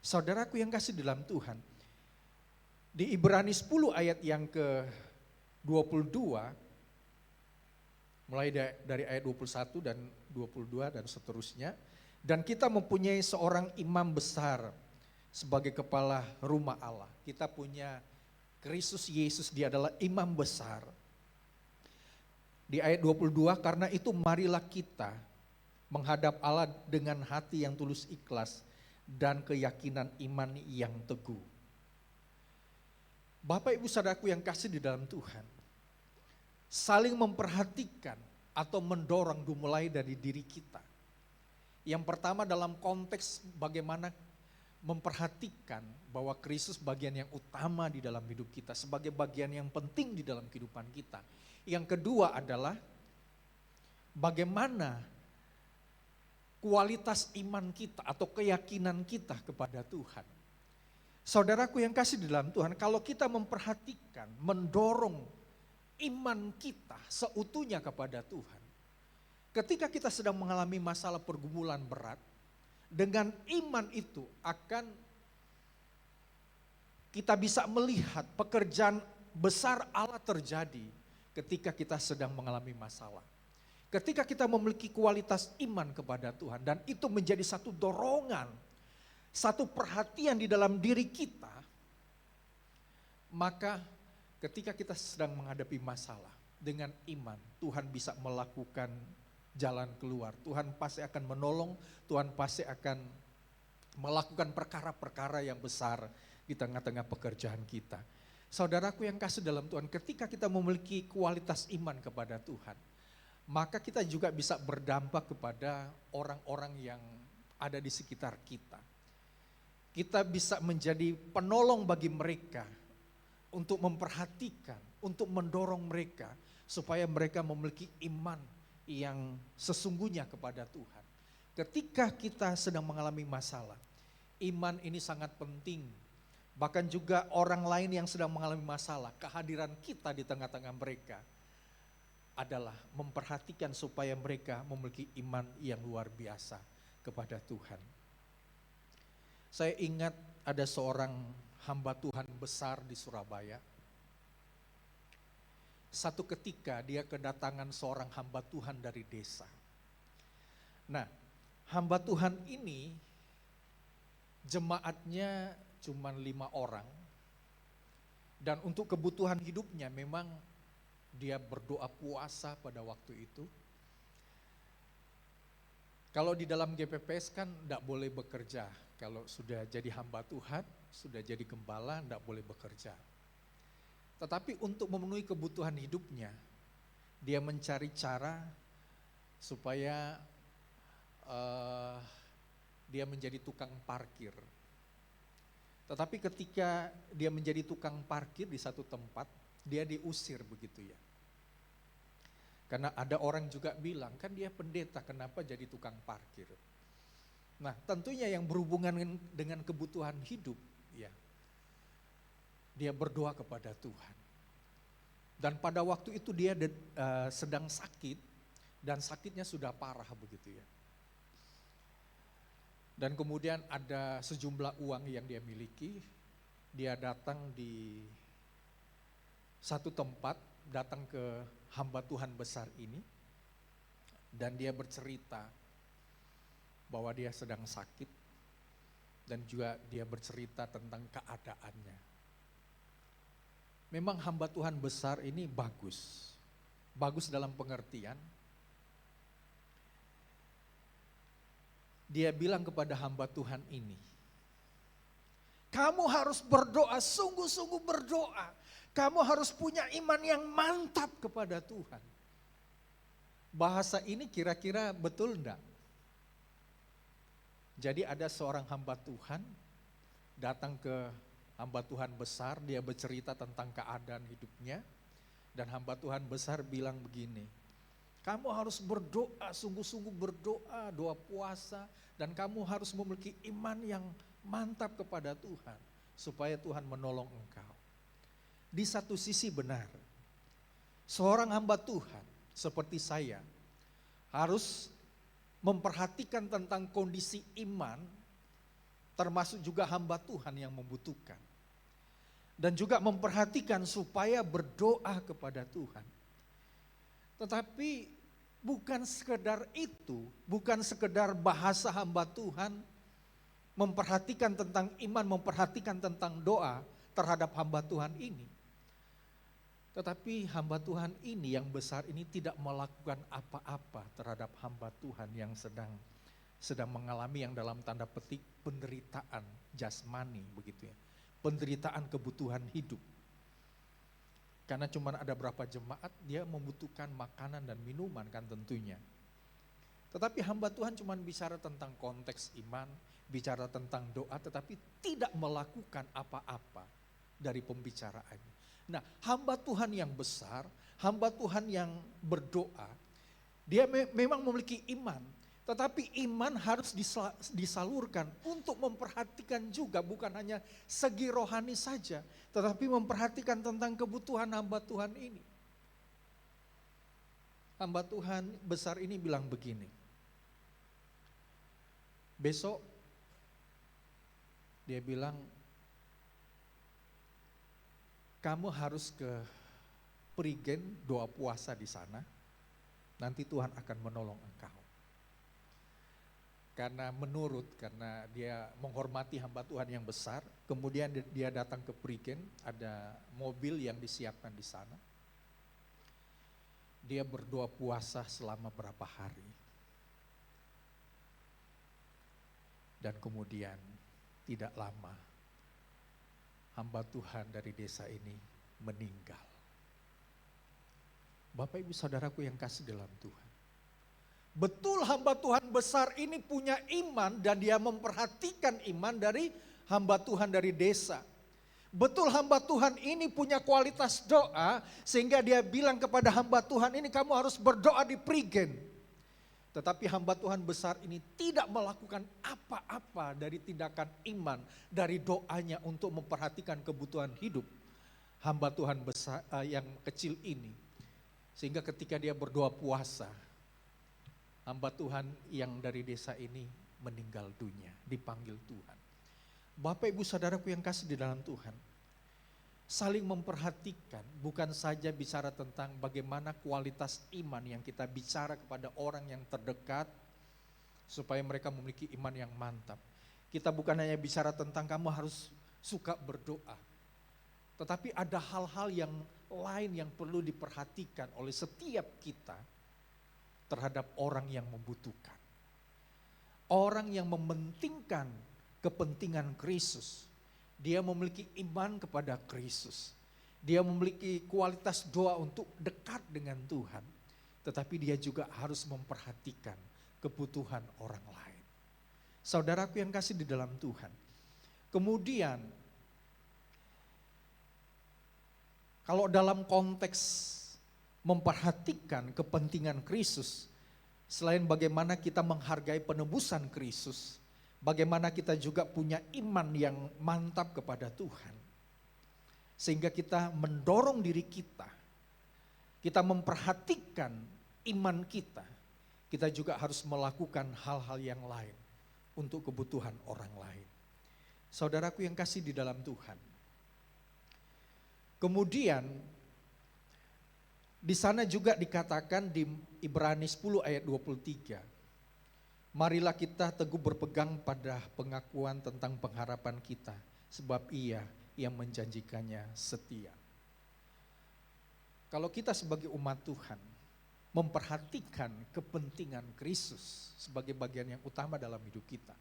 Saudaraku yang kasih dalam Tuhan, di Ibrani 10 ayat yang ke-22, mulai dari ayat 21 dan 22 dan seterusnya, dan kita mempunyai seorang imam besar sebagai kepala rumah Allah. Kita punya Kristus Yesus, dia adalah imam besar. Di ayat 22, karena itu marilah kita menghadap Allah dengan hati yang tulus ikhlas dan keyakinan iman yang teguh. Bapak Ibu Saudaraku yang kasih di dalam Tuhan, saling memperhatikan atau mendorong dimulai dari diri kita. Yang pertama dalam konteks bagaimana memperhatikan bahwa Kristus bagian yang utama di dalam hidup kita, sebagai bagian yang penting di dalam kehidupan kita. Yang kedua adalah bagaimana kualitas iman kita atau keyakinan kita kepada Tuhan. Saudaraku yang kasih di dalam Tuhan, kalau kita memperhatikan, mendorong iman kita seutuhnya kepada Tuhan. Ketika kita sedang mengalami masalah pergumulan berat, dengan iman itu akan kita bisa melihat pekerjaan besar Allah terjadi ketika kita sedang mengalami masalah. Ketika kita memiliki kualitas iman kepada Tuhan dan itu menjadi satu dorongan, satu perhatian di dalam diri kita, maka ketika kita sedang menghadapi masalah dengan iman, Tuhan bisa melakukan jalan keluar. Tuhan pasti akan menolong, Tuhan pasti akan melakukan perkara-perkara yang besar di tengah-tengah pekerjaan kita. Saudaraku yang kasih dalam Tuhan, ketika kita memiliki kualitas iman kepada Tuhan, maka kita juga bisa berdampak kepada orang-orang yang ada di sekitar kita. Kita bisa menjadi penolong bagi mereka untuk memperhatikan, untuk mendorong mereka supaya mereka memiliki iman yang sesungguhnya kepada Tuhan. Ketika kita sedang mengalami masalah, iman ini sangat penting. Bahkan juga orang lain yang sedang mengalami masalah, kehadiran kita di tengah-tengah mereka adalah memperhatikan supaya mereka memiliki iman yang luar biasa kepada Tuhan. Saya ingat ada seorang hamba Tuhan besar di Surabaya. Satu ketika dia kedatangan seorang hamba Tuhan dari desa. Nah, hamba Tuhan ini jemaatnya cuma 5 orang. Dan untuk kebutuhan hidupnya memang dia berdoa puasa pada waktu itu. Kalau di dalam GPPS kan tidak boleh bekerja. Kalau sudah jadi hamba Tuhan, sudah jadi gembala, tidak boleh bekerja. Tetapi untuk memenuhi kebutuhan hidupnya, dia mencari cara supaya dia menjadi tukang parkir. Tetapi ketika dia menjadi tukang parkir di satu tempat, dia diusir begitu ya. Karena ada orang juga bilang, kan dia pendeta, kenapa jadi tukang parkir? Nah, tentunya yang berhubungan dengan kebutuhan hidup, ya. Dia berdoa kepada Tuhan. Dan pada waktu itu dia sedang sakit dan sakitnya sudah parah begitu ya. Dan kemudian ada sejumlah uang yang dia miliki, dia datang di satu tempat, datang ke hamba Tuhan besar ini dan dia bercerita bahwa dia sedang sakit dan juga dia bercerita tentang keadaannya. Memang hamba Tuhan besar ini bagus. Bagus dalam pengertian dia bilang kepada hamba Tuhan ini, kamu harus berdoa, sungguh-sungguh berdoa. Kamu harus punya iman yang mantap kepada Tuhan. Bahasa ini kira-kira betul enggak? Jadi ada seorang hamba Tuhan datang ke hamba Tuhan besar, dia bercerita tentang keadaan hidupnya. Dan hamba Tuhan besar bilang begini, kamu harus berdoa, sungguh-sungguh berdoa, doa puasa. Dan kamu harus memiliki iman yang mantap kepada Tuhan, supaya Tuhan menolong engkau. Di satu sisi benar, seorang hamba Tuhan seperti saya harus memperhatikan tentang kondisi iman, termasuk juga hamba Tuhan yang membutuhkan. Dan juga memperhatikan supaya berdoa kepada Tuhan. Tetapi bukan sekedar itu, bukan sekedar bahasa hamba Tuhan memperhatikan tentang iman, memperhatikan tentang doa terhadap hamba Tuhan ini. Tetapi hamba Tuhan ini yang besar ini tidak melakukan apa-apa terhadap hamba Tuhan yang sedang mengalami yang dalam tanda petik penderitaan jasmani begitu ya. Penderitaan kebutuhan hidup. Karena cuma ada berapa jemaat dia membutuhkan makanan dan minuman kan tentunya. Tetapi hamba Tuhan cuma bicara tentang konteks iman, bicara tentang doa tetapi tidak melakukan apa-apa dari pembicaraannya. Nah, hamba Tuhan yang besar, hamba Tuhan yang berdoa, dia memang memiliki iman. Tetapi iman harus disalurkan untuk memperhatikan juga bukan hanya segi rohani saja. Tetapi memperhatikan tentang kebutuhan hamba Tuhan ini. Hamba Tuhan besar ini bilang begini. Besok dia bilang kamu harus ke Prigen doa puasa di sana. Nanti Tuhan akan menolong engkau. Karena dia menghormati hamba Tuhan yang besar, kemudian dia datang ke Prigen, ada mobil yang disiapkan di sana. Dia berdoa puasa selama berapa hari. Dan kemudian tidak lama, hamba Tuhan dari desa ini meninggal. Bapak Ibu Saudaraku yang kasih dalam Tuhan. Betul hamba Tuhan besar ini punya iman dan dia memperhatikan iman dari hamba Tuhan dari desa. Betul hamba Tuhan ini punya kualitas doa sehingga dia bilang kepada hamba Tuhan ini kamu harus berdoa di Prigen. Tetapi hamba Tuhan besar ini tidak melakukan apa-apa dari tindakan iman, dari doanya untuk memperhatikan kebutuhan hidup hamba Tuhan besar yang kecil ini. Sehingga ketika dia berdoa puasa, hamba Tuhan yang dari desa ini meninggal dunia, dipanggil Tuhan. Bapak Ibu Saudaraku yang kasih di dalam Tuhan, saling memperhatikan bukan saja bicara tentang bagaimana kualitas iman yang kita bicara kepada orang yang terdekat supaya mereka memiliki iman yang mantap. Kita bukan hanya bicara tentang kamu harus suka berdoa, tetapi ada hal-hal yang lain yang perlu diperhatikan oleh setiap kita terhadap orang yang membutuhkan. Orang yang mementingkan kepentingan Kristus. Dia memiliki iman kepada Kristus. Dia memiliki kualitas doa untuk dekat dengan Tuhan. Tetapi dia juga harus memperhatikan kebutuhan orang lain. Saudaraku yang kasih di dalam Tuhan. Kemudian, kalau dalam konteks memperhatikan kepentingan Kristus, selain bagaimana kita menghargai penebusan Kristus, bagaimana kita juga punya iman yang mantap kepada Tuhan. Sehingga kita mendorong diri kita memperhatikan iman kita juga harus melakukan hal-hal yang lain untuk kebutuhan orang lain. Saudaraku yang kasih di dalam Tuhan. Kemudian, di sana juga dikatakan di Ibrani 10 ayat 23. Marilah kita teguh berpegang pada pengakuan tentang pengharapan kita, sebab Ia yang menjanjikannya setia. Kalau kita sebagai umat Tuhan memperhatikan kepentingan Kristus sebagai bagian yang utama dalam hidup kita,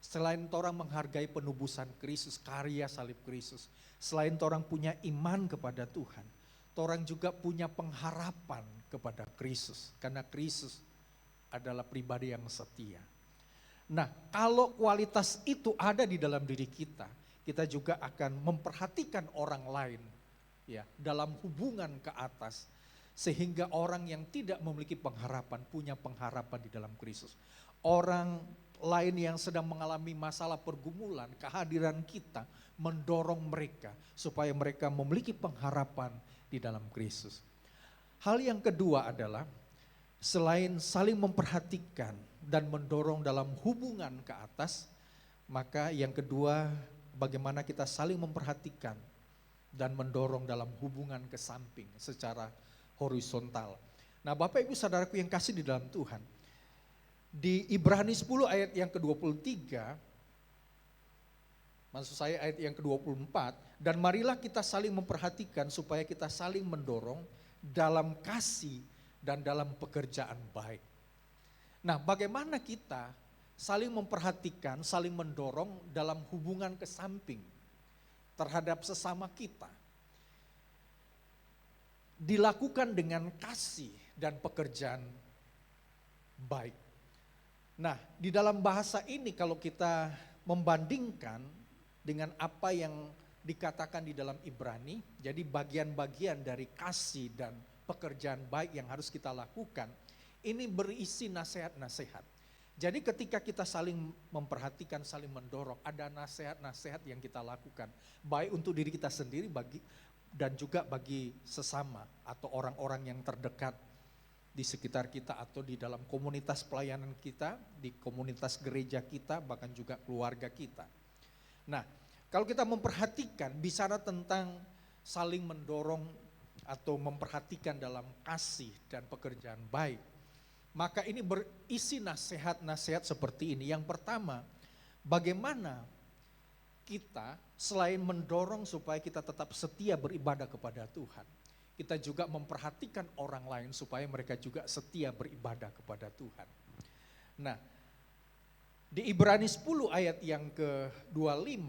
selain orang menghargai penubusan Kristus, karya salib Kristus, selain orang punya iman kepada Tuhan, orang juga punya pengharapan kepada Kristus, karena Kristus adalah pribadi yang setia. Nah, kalau kualitas itu ada di dalam diri kita, kita juga akan memperhatikan orang lain ya dalam hubungan ke atas, sehingga orang yang tidak memiliki pengharapan punya pengharapan di dalam Kristus. Orang lain yang sedang mengalami masalah pergumulan, kehadiran kita mendorong mereka supaya mereka memiliki pengharapan di dalam Kristus. Hal yang kedua adalah selain saling memperhatikan dan mendorong dalam hubungan ke atas, maka yang kedua bagaimana kita saling memperhatikan dan mendorong dalam hubungan ke samping secara horizontal. Nah, Bapak Ibu Saudaraku yang kasih di dalam Tuhan, di Ibrani 10 ayat yang ke-23, maksud saya ayat yang ke-24, dan marilah kita saling memperhatikan supaya kita saling mendorong dalam kasih dan dalam pekerjaan baik. Nah, bagaimana kita saling memperhatikan, saling mendorong dalam hubungan ke samping terhadap sesama kita. Dilakukan dengan kasih dan pekerjaan baik. Nah, di dalam bahasa ini kalau kita membandingkan dengan apa yang dikatakan di dalam Ibrani, jadi bagian-bagian dari kasih dan pekerjaan baik yang harus kita lakukan, ini berisi nasihat-nasihat. Jadi ketika kita saling memperhatikan, saling mendorong, ada nasihat-nasihat yang kita lakukan, baik untuk diri kita sendiri dan juga bagi sesama atau orang-orang yang terdekat di sekitar kita atau di dalam komunitas pelayanan kita, di komunitas gereja kita, bahkan juga keluarga kita. Nah, kalau kita memperhatikan, bicara tentang saling mendorong atau memperhatikan dalam kasih dan pekerjaan baik, maka ini berisi nasihat-nasihat seperti ini. Yang pertama, bagaimana kita selain mendorong supaya kita tetap setia beribadah kepada Tuhan, kita juga memperhatikan orang lain supaya mereka juga setia beribadah kepada Tuhan. Nah, di Ibrani 10 ayat yang ke-25,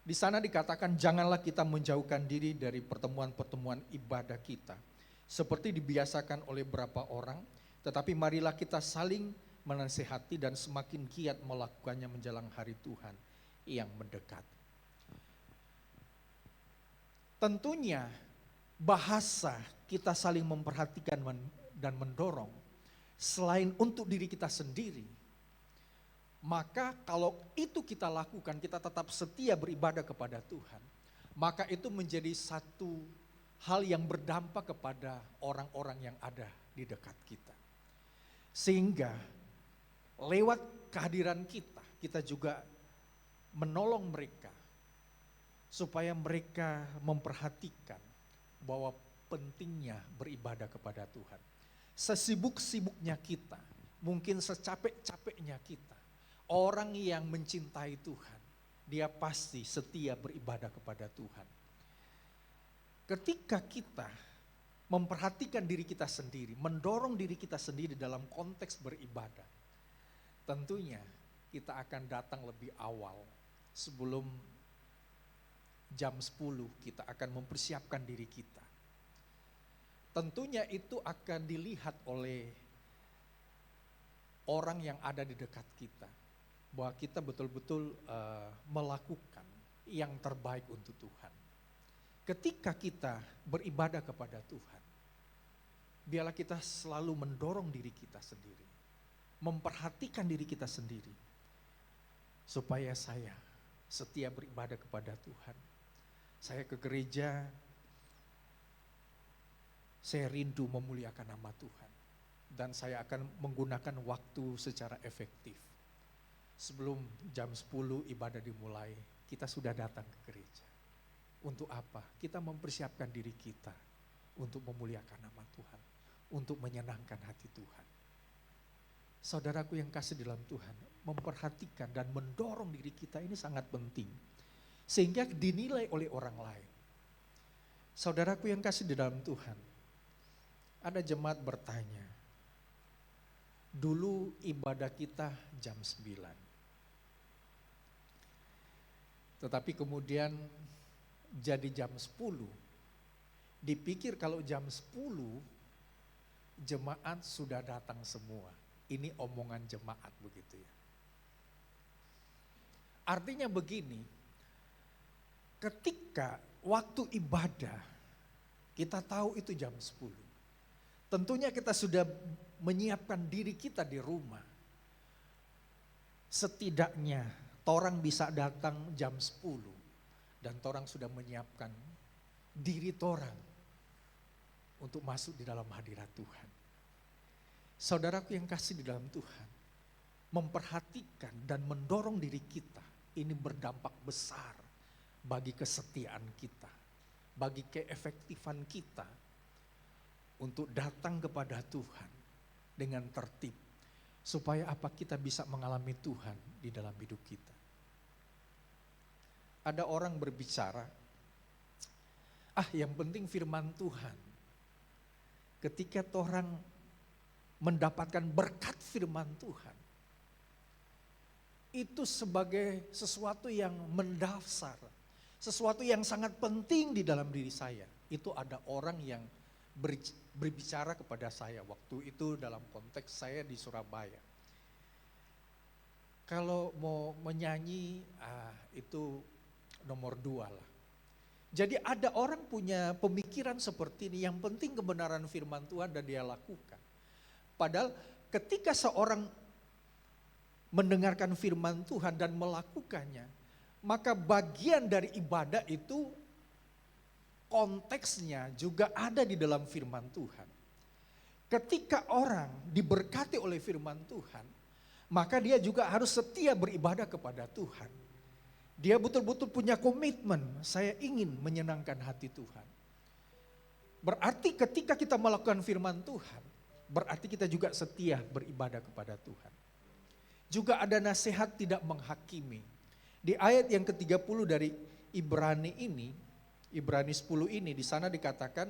di sana dikatakan janganlah kita menjauhkan diri dari pertemuan-pertemuan ibadah kita, seperti dibiasakan oleh beberapa orang, tetapi marilah kita saling menasihati dan semakin giat melakukannya menjelang hari Tuhan yang mendekat. Tentunya bahasa kita saling memperhatikan dan mendorong, selain untuk diri kita sendiri, maka kalau itu kita lakukan, kita tetap setia beribadah kepada Tuhan, maka itu menjadi satu hal yang berdampak kepada orang-orang yang ada di dekat kita. Sehingga lewat kehadiran kita, kita juga menolong mereka supaya mereka memperhatikan bahwa pentingnya beribadah kepada Tuhan. Sesibuk-sibuknya kita, mungkin secapek-capeknya kita, orang yang mencintai Tuhan, dia pasti setia beribadah kepada Tuhan. Ketika kita memperhatikan diri kita sendiri, mendorong diri kita sendiri dalam konteks beribadah, tentunya kita akan datang lebih awal. Sebelum jam 10 kita akan mempersiapkan diri kita. Tentunya itu akan dilihat oleh orang yang ada di dekat kita, bahwa kita betul-betul melakukan yang terbaik untuk Tuhan. Ketika kita beribadah kepada Tuhan, biarlah kita selalu mendorong diri kita sendiri, memperhatikan diri kita sendiri, supaya saya setia beribadah kepada Tuhan. Saya ke gereja, saya rindu memuliakan nama Tuhan, dan saya akan menggunakan waktu secara efektif. Sebelum jam 10 ibadah dimulai, kita sudah datang ke gereja. Untuk apa? Kita mempersiapkan diri kita untuk memuliakan nama Tuhan, untuk menyenangkan hati Tuhan. Saudaraku yang kasih dalam Tuhan, memperhatikan dan mendorong diri kita ini sangat penting. Sehingga dinilai oleh orang lain. Saudaraku yang kasih di dalam Tuhan, ada jemaat bertanya, dulu ibadah kita jam 9. Tetapi kemudian jadi jam 10. Dipikir kalau jam 10 jemaat sudah datang semua. Ini omongan jemaat begitu ya. Artinya begini, ketika waktu ibadah kita tahu itu jam 10. Tentunya kita sudah menyiapkan diri kita di rumah. Setidaknya torang bisa datang jam 10 dan torang sudah menyiapkan diri torang untuk masuk di dalam hadirat Tuhan. Saudaraku yang kasih di dalam Tuhan, memperhatikan dan mendorong diri kita ini berdampak besar bagi kesetiaan kita, bagi keefektifan kita untuk datang kepada Tuhan dengan tertib. Supaya apa, kita bisa mengalami Tuhan di dalam hidup kita. Ada orang berbicara, yang penting firman Tuhan. Ketika orang mendapatkan berkat firman Tuhan, itu sebagai sesuatu yang mendasar, sesuatu yang sangat penting di dalam diri saya. Itu ada orang yang berbicara kepada saya waktu itu dalam konteks saya di Surabaya. Kalau mau menyanyi, itu nomor 2 lah. Jadi ada orang punya pemikiran seperti ini, yang penting kebenaran firman Tuhan dan dia lakukan. Padahal ketika seorang mendengarkan firman Tuhan dan melakukannya, maka bagian dari ibadah itu konteksnya juga ada di dalam firman Tuhan. Ketika orang diberkati oleh firman Tuhan, maka dia juga harus setia beribadah kepada Tuhan. Dia betul-betul punya komitmen, saya ingin menyenangkan hati Tuhan. Berarti ketika kita melakukan firman Tuhan, berarti kita juga setia beribadah kepada Tuhan. Juga ada nasihat tidak menghakimi. Di ayat yang ke-30 dari Ibrani ini, Ibrani 10 ini, di sana dikatakan,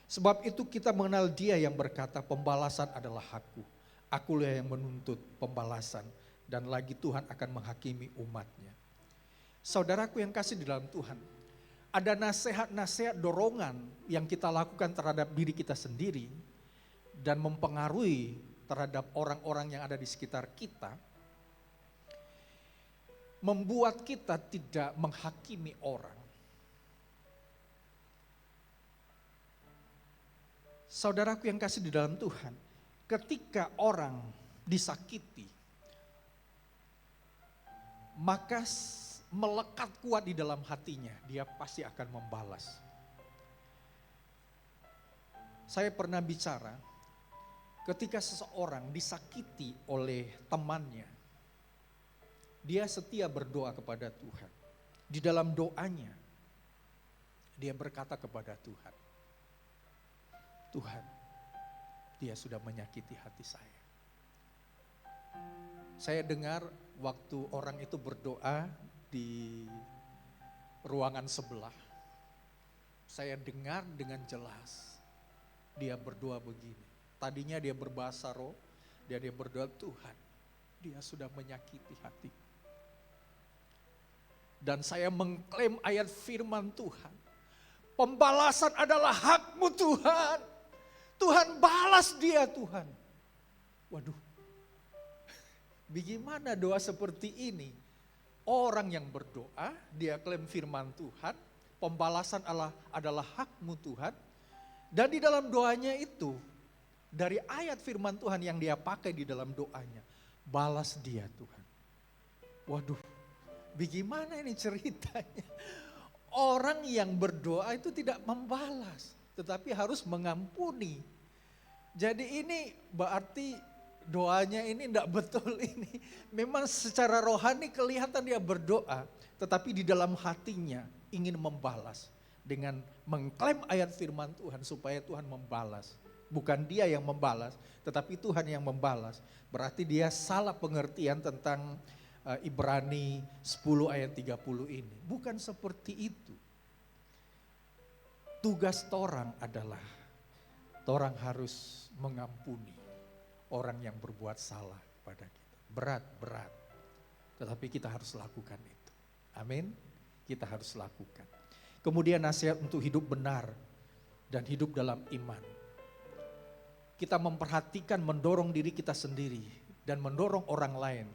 sebab itu kita mengenal Dia yang berkata, pembalasan adalah hakku. Akulah yang menuntut pembalasan, dan lagi Tuhan akan menghakimi umatnya. Saudaraku yang kasih di dalam Tuhan, ada nasihat-nasihat dorongan yang kita lakukan terhadap diri kita sendiri dan mempengaruhi terhadap orang-orang yang ada di sekitar kita, membuat kita tidak menghakimi orang. Saudaraku yang kasih di dalam Tuhan, ketika orang disakiti, maka melekat kuat di dalam hatinya, dia pasti akan membalas. Saya pernah bicara, ketika seseorang disakiti oleh temannya, dia setia berdoa kepada Tuhan. Di dalam doanya, dia berkata kepada Tuhan, Tuhan, dia sudah menyakiti hati saya. Saya dengar waktu orang itu berdoa di ruangan sebelah, saya dengar dengan jelas dia berdoa begini. Tadinya dia berbahasa roh, dia berdoa, Tuhan, dia sudah menyakiti hati. Dan saya mengklaim ayat firman Tuhan, pembalasan adalah hakmu Tuhan. Tuhan balas dia Tuhan. Waduh, bagaimana doa seperti ini? Orang yang berdoa, dia klaim firman Tuhan, pembalasan adalah hakmu Tuhan. Dan di dalam doanya itu, dari ayat firman Tuhan yang dia pakai di dalam doanya, balas dia Tuhan. Waduh, bagaimana ini ceritanya? Orang yang berdoa itu tidak membalas, tetapi harus mengampuni. Jadi ini berarti doanya ini tidak betul ini. Memang secara rohani kelihatan dia berdoa, tetapi di dalam hatinya ingin membalas dengan mengklaim ayat firman Tuhan supaya Tuhan membalas Bukan dia yang membalas, tetapi Tuhan yang membalas. Berarti dia salah pengertian tentang Ibrani 10 ayat 30 ini. Bukan seperti itu. Tugas torang adalah torang harus mengampuni orang yang berbuat salah pada kita. Berat. Tetapi kita harus lakukan itu. Amin. Kita harus lakukan. Kemudian nasihat untuk hidup benar dan hidup dalam iman. Kita memperhatikan, mendorong diri kita sendiri dan mendorong orang lain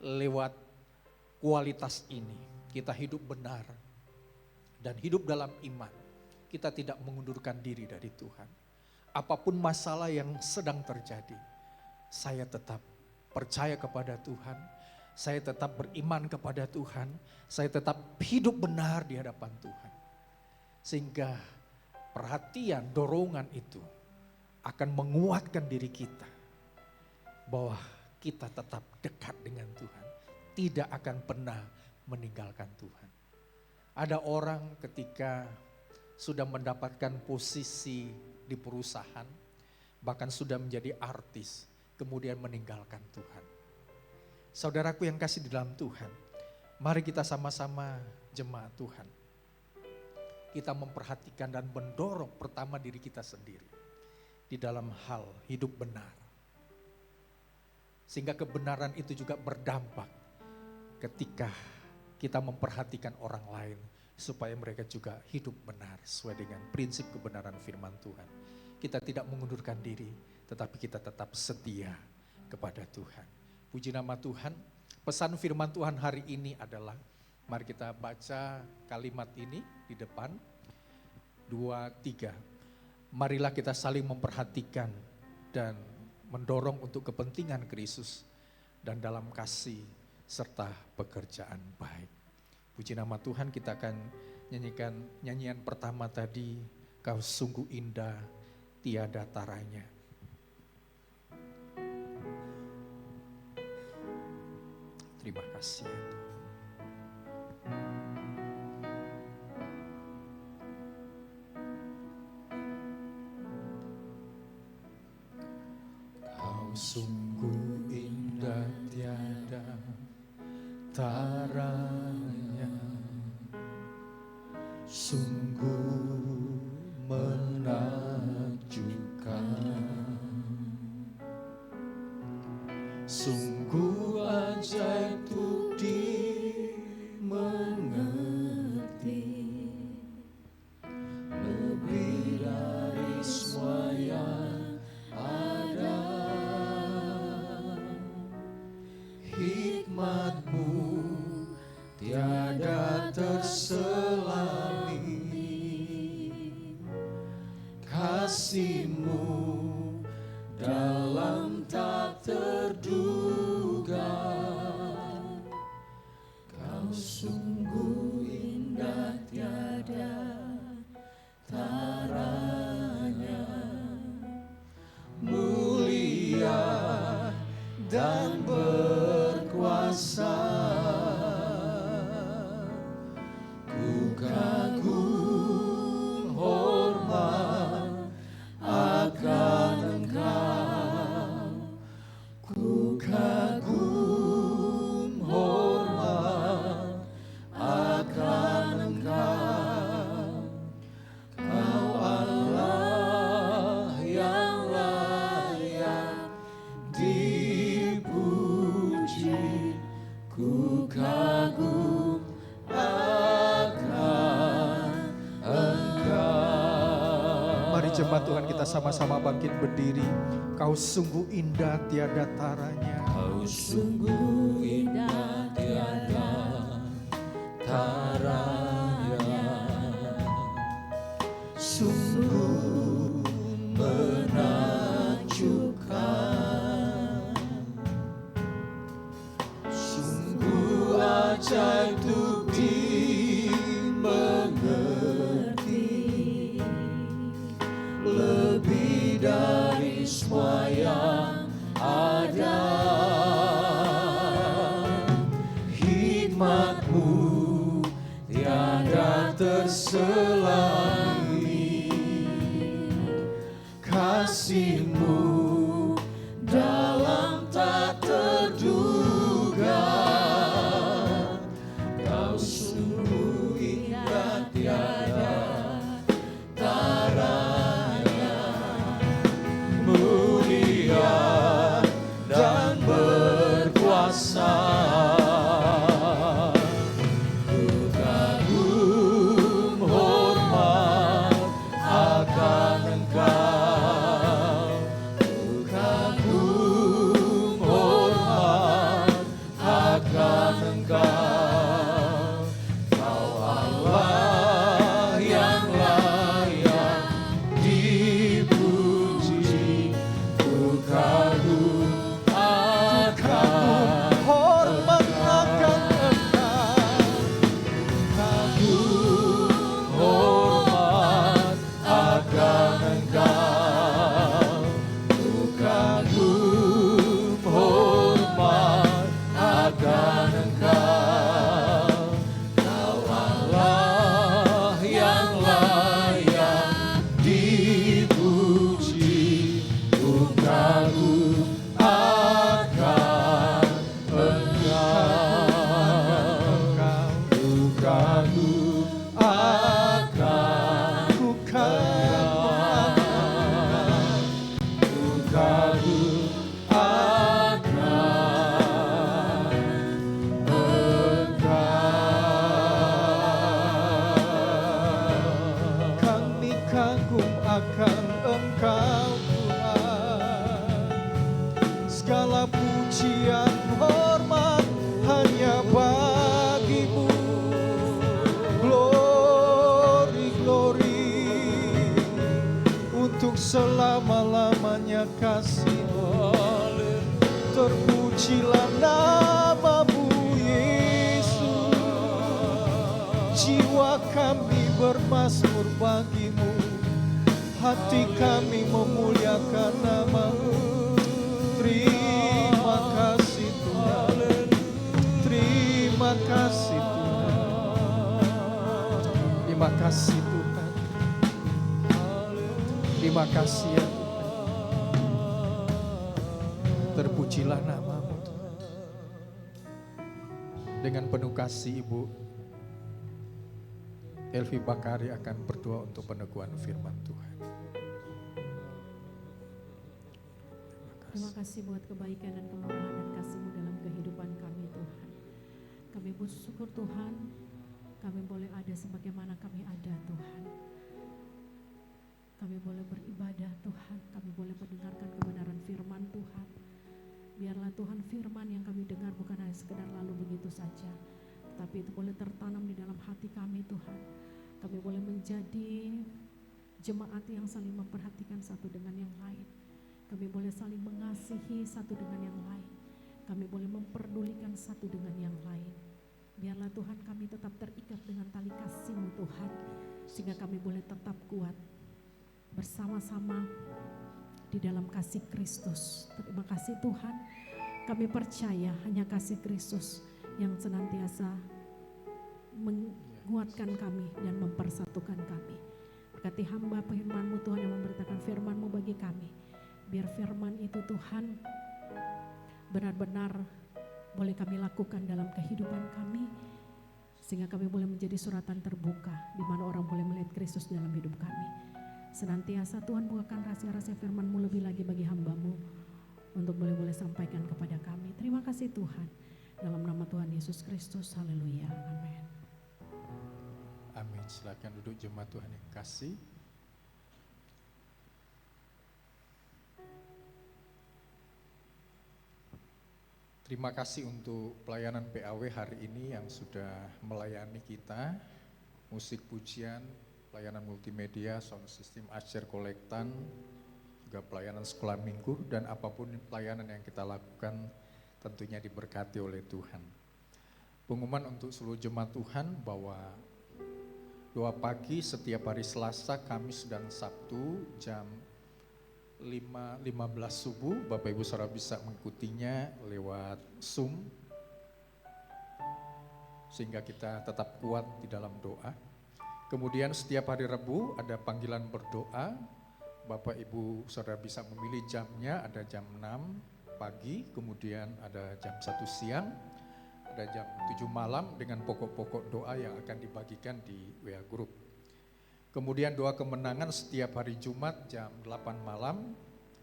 lewat kualitas ini. Kita hidup benar dan hidup dalam iman. Kita tidak mengundurkan diri dari Tuhan. Apapun masalah yang sedang terjadi, saya tetap percaya kepada Tuhan. Saya tetap beriman kepada Tuhan. Saya tetap hidup benar di hadapan Tuhan. Sehingga perhatian, dorongan itu akan menguatkan diri kita bahwa kita tetap dekat dengan Tuhan, tidak akan pernah meninggalkan Tuhan. Ada orang ketika sudah mendapatkan posisi di perusahaan, bahkan sudah menjadi artis, kemudian meninggalkan Tuhan. Saudaraku yang kasih di dalam Tuhan, mari kita sama-sama jemaat Tuhan. Kita memperhatikan dan mendorong pertama diri kita sendiri di dalam hal hidup benar. Sehingga kebenaran itu juga berdampak ketika kita memperhatikan orang lain supaya mereka juga hidup benar sesuai dengan prinsip kebenaran firman Tuhan. Kita tidak mengundurkan diri, tetapi kita tetap setia kepada Tuhan. Puji nama Tuhan. Pesan firman Tuhan hari ini adalah, mari kita baca kalimat ini di depan. 2, 3. Marilah kita saling memperhatikan dan mendorong untuk kepentingan Kristus dan dalam kasih serta pekerjaan baik. Puji nama Tuhan, kita akan nyanyikan nyanyian pertama tadi, Kau sungguh indah tiada taranya. Terima kasih ya Tuhan. Sungguh indah tiada taranya, sungguh menakjubkan, sungguh ajaib untuk dimengerti, lebih dari semua yang ada. Hikmat-Mu tiada terselami, kasih-Mu dalam tak terduga. Kau sungguh indah tiada taranya, mulia dan berkuasa. Ku kagum hormat akan Engkau, ku kagum hormat akan Engkau. Kau Allah yang layak dipuji, ku kagum akan Engkau. Mari jemaat Tuhan kita sama-sama bangkit berdiri. Kau sungguh indah tiada taranya. Kau sungguh indah tiada taranya, sungguh menakjubkan, sungguh ajaib untuk dimengerti, lebih dari semua yang ada. Hikmat-Mu tiada terselami, kuasa. Ku kagum hormat akan Engkau. Ku kagum hormat akan Engkau. Kau Allah yang layak dipuji. Ku kagum akan hormat akan Engkau. kagum hormat akan Engkau. Ku kagum hormat akan Engkau. Kau Allah yang layak dipuji. Ku kagum akan Engkau. Ku kagum akan Engkau. Ku kagum akan Engkau. Kami kagum akan Engkau Tuhan. Segala pujian hormat hanya bagi-Mu. Glory, glory, untuk selama-lamanya kasih-Mu. Terpujilah nama-Mu Yesus. Jiwa kami bermazmur bagi-Mu, hati kami memuliakan nama-Mu. Terima kasih Tuhan, terima kasih Tuhan, terima kasih Tuhan, terima kasih ya Tuhan. Terpujilah nama-Mu Tuhan. Dengan penuh kasih Ibu Elvi Bakari akan berdoa untuk peneguhan firman Tuhan. Terima kasih buat kebaikan dan kemurahan dan kasih-Mu dalam kehidupan kami Tuhan. Kami bersyukur Tuhan, kami boleh ada sebagaimana kami ada Tuhan. Kami boleh beribadah Tuhan, kami boleh mendengarkan kebenaran firman Tuhan. Biarlah Tuhan firman yang kami dengar bukan hanya sekedar lalu begitu saja, tetapi itu boleh tertanam di dalam hati kami Tuhan. Kami boleh menjadi jemaat yang saling memperhatikan satu dengan yang lain. Kami boleh saling mengasihi satu dengan yang lain. Kami boleh memperdulikan satu dengan yang lain. Biarlah Tuhan kami tetap terikat dengan tali kasih-Mu Tuhan, sehingga kami boleh tetap kuat bersama-sama di dalam kasih Kristus. Terima kasih Tuhan, kami percaya hanya kasih Kristus yang senantiasa menguatkan kami dan mempersatukan kami. Berkati hamba firman-Mu Tuhan yang memberitakan firman-Mu bagi kami. Biar firman itu Tuhan benar-benar boleh kami lakukan dalam kehidupan kami, sehingga kami boleh menjadi suratan terbuka di mana orang boleh melihat Kristus dalam hidup kami. Senantiasa Tuhan bukakan rahasia-rahasia firman-Mu lebih lagi bagi hamba-Mu untuk boleh sampaikan kepada kami. Terima kasih Tuhan, dalam nama Tuhan Yesus Kristus, haleluya, amin. Amin. Silakan duduk jemaat Tuhan yang kasih. Terima kasih untuk pelayanan PAW hari ini yang sudah melayani kita. Musik pujian, pelayanan multimedia, sound system, asyir kolektan, juga pelayanan sekolah minggu, dan apapun pelayanan yang kita lakukan tentunya diberkati oleh Tuhan. Pengumuman untuk seluruh jemaat Tuhan bahwa doa pagi setiap hari Selasa, Kamis, dan Sabtu jam 5.15 subuh, Bapak Ibu Saudara bisa mengikutinya lewat Zoom, sehingga kita tetap kuat di dalam doa. Kemudian setiap hari Rabu ada panggilan berdoa, Bapak Ibu Saudara bisa memilih jamnya, ada jam 6 pagi, kemudian ada jam 1 siang, ada jam 7 malam dengan pokok-pokok doa yang akan dibagikan di WA Group. Kemudian doa kemenangan setiap hari Jumat jam 8 malam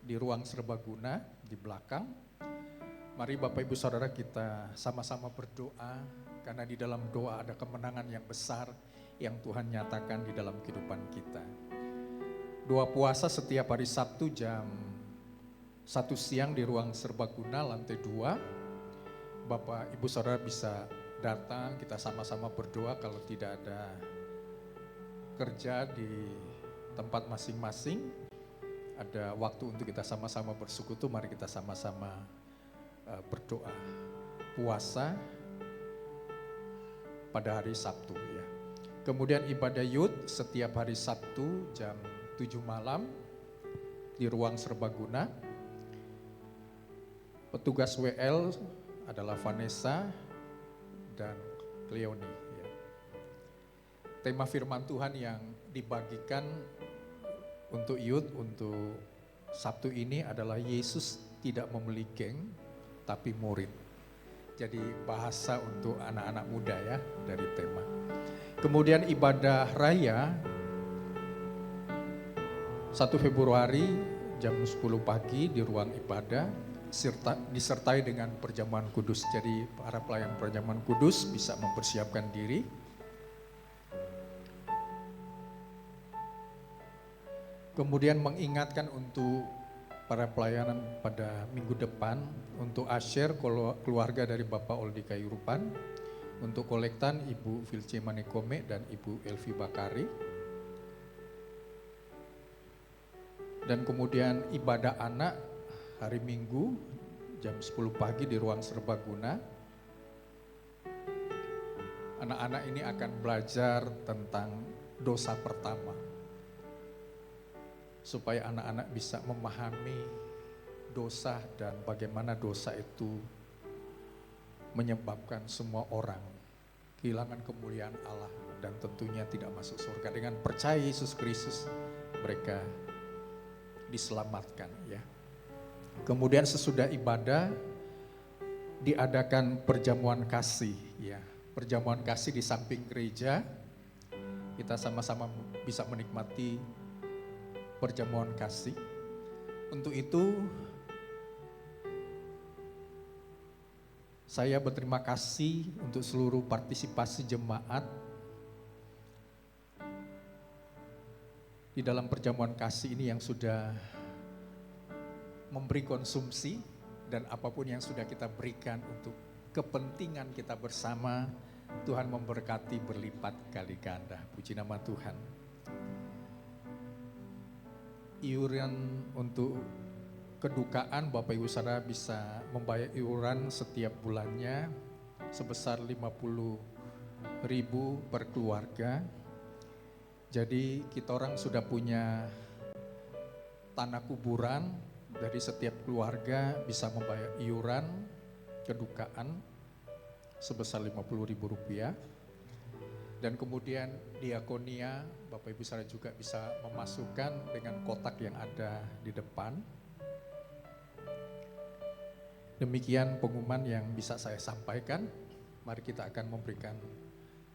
di ruang serbaguna di belakang. Mari Bapak Ibu Saudara kita sama-sama berdoa, karena di dalam doa ada kemenangan yang besar yang Tuhan nyatakan di dalam kehidupan kita. Doa puasa setiap hari Sabtu jam 1 siang di ruang serbaguna lantai 2. Bapak Ibu Saudara bisa datang, kita sama-sama berdoa. Kalau tidak ada kerja di tempat masing-masing, ada waktu untuk kita sama-sama bersekutu, mari kita sama-sama berdoa puasa pada hari Sabtu ya. Kemudian ibadah youth setiap hari Sabtu jam 7 malam di ruang serbaguna. Petugas WL adalah Vanessa dan Cleoni ya. Tema firman Tuhan yang dibagikan untuk youth untuk Sabtu ini adalah Yesus tidak membeli geng tapi murid. Jadi bahasa untuk anak-anak muda ya dari tema. Kemudian ibadah raya 1 Februari jam 10 pagi di ruang ibadah disertai dengan perjamuan kudus. Jadi para pelayan perjamuan kudus bisa mempersiapkan diri. Kemudian mengingatkan untuk para pelayanan pada minggu depan, untuk asyir keluarga dari Bapak Oldi Kayurupan, untuk kolektan Ibu Vilce Manekome dan Ibu Elvi Bakari. Dan kemudian ibadah anak hari Minggu jam 10 pagi di ruang serbaguna. Anak-anak ini akan belajar tentang dosa pertama, supaya anak-anak bisa memahami dosa dan bagaimana dosa itu menyebabkan semua orang kehilangan kemuliaan Allah dan tentunya tidak masuk surga. Dengan percaya Yesus Kristus mereka diselamatkan ya. Kemudian sesudah ibadah diadakan perjamuan kasih ya. Perjamuan kasih di samping gereja, kita sama-sama bisa menikmati perjamuan kasih. Untuk itu saya berterima kasih untuk seluruh partisipasi jemaat di dalam perjamuan kasih ini yang sudah memberi konsumsi dan apapun yang sudah kita berikan untuk kepentingan kita bersama. Tuhan memberkati berlipat kali ganda. Puji nama Tuhan. Iuran untuk kedukaan Bapak Ibu Saudara bisa membayar iuran setiap bulannya sebesar 50.000 per keluarga. Jadi kita orang sudah punya tanah kuburan, dari setiap keluarga bisa membayar iuran kedukaan sebesar Rp50.000. Dan kemudian diakonia, Bapak Ibu Saudara juga bisa memasukkan dengan kotak yang ada di depan. Demikian pengumuman yang bisa saya sampaikan. Mari kita akan memberikan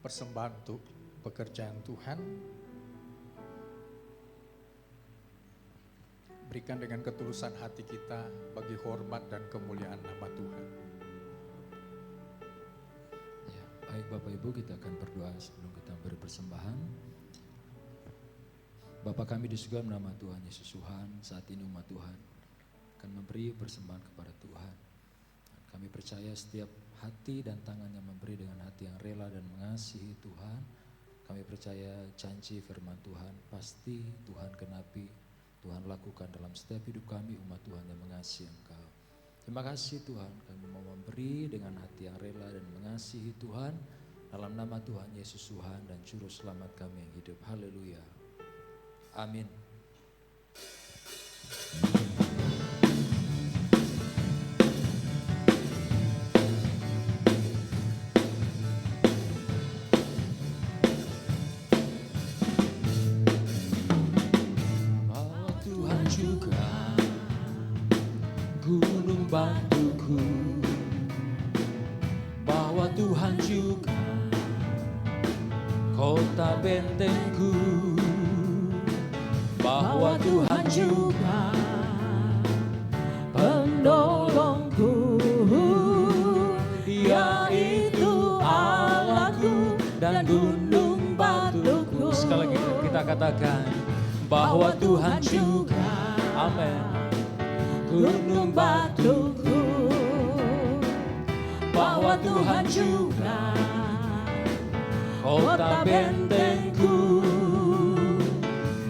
persembahan untuk pekerjaan Tuhan. Berikan dengan ketulusan hati kita bagi hormat dan kemuliaan nama Tuhan. Ya, baik Bapak Ibu, kita akan berdoa sebelum kita beri persembahan. Bapa kami di surga, nama Tuhan Yesus Tuhan, saat ini umat Tuhan akan memberi persembahan kepada Tuhan. Dan kami percaya setiap hati dan tangan yang memberi dengan hati yang rela dan mengasihi Tuhan. Kami percaya janji firman Tuhan pasti Tuhan genapi, Tuhan lakukan dalam setiap hidup kami umat Tuhan yang mengasihi Engkau. Terima kasih Tuhan, kami mau memberi dengan hati yang rela dan mengasihi Tuhan. Dalam nama Tuhan Yesus Tuhan dan Juru Selamat kami yang hidup. Haleluya. Amin. Bahwa Tuhan juga gunung batuku, bahwa Tuhan juga kota bentengku, bahwa Tuhan juga penolongku. dan gunung batuku. Sekali lagi kita katakan bahwa Tuhan juga, amin, gunung batuku, bahwa Tuhan juga kota bentengku,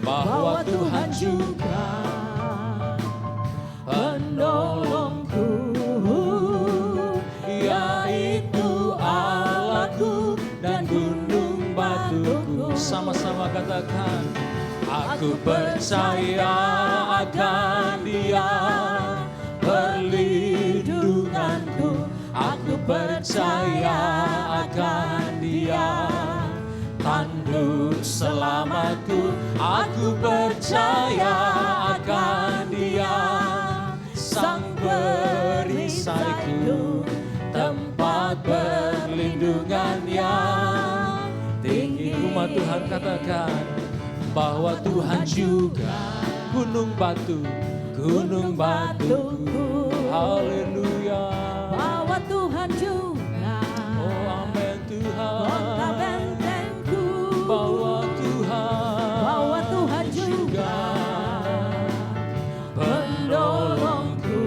bahwa Tuhan juga penolongku, yaitu Allahku dan gunung batuku. Sama-sama katakan, aku percaya akan Dia perlindunganku, aku percaya akan Dia tanduk selamatku, aku percaya akan Dia sang perisaiku, tempat perlindungan yang tinggi. Umat Tuhan katakan bahwa Tuhan juga gunung batuku. Haleluya. Bahwa Tuhan juga Oh amin Tuhan. kota bentengku, Bahwa Tuhan juga penolongku,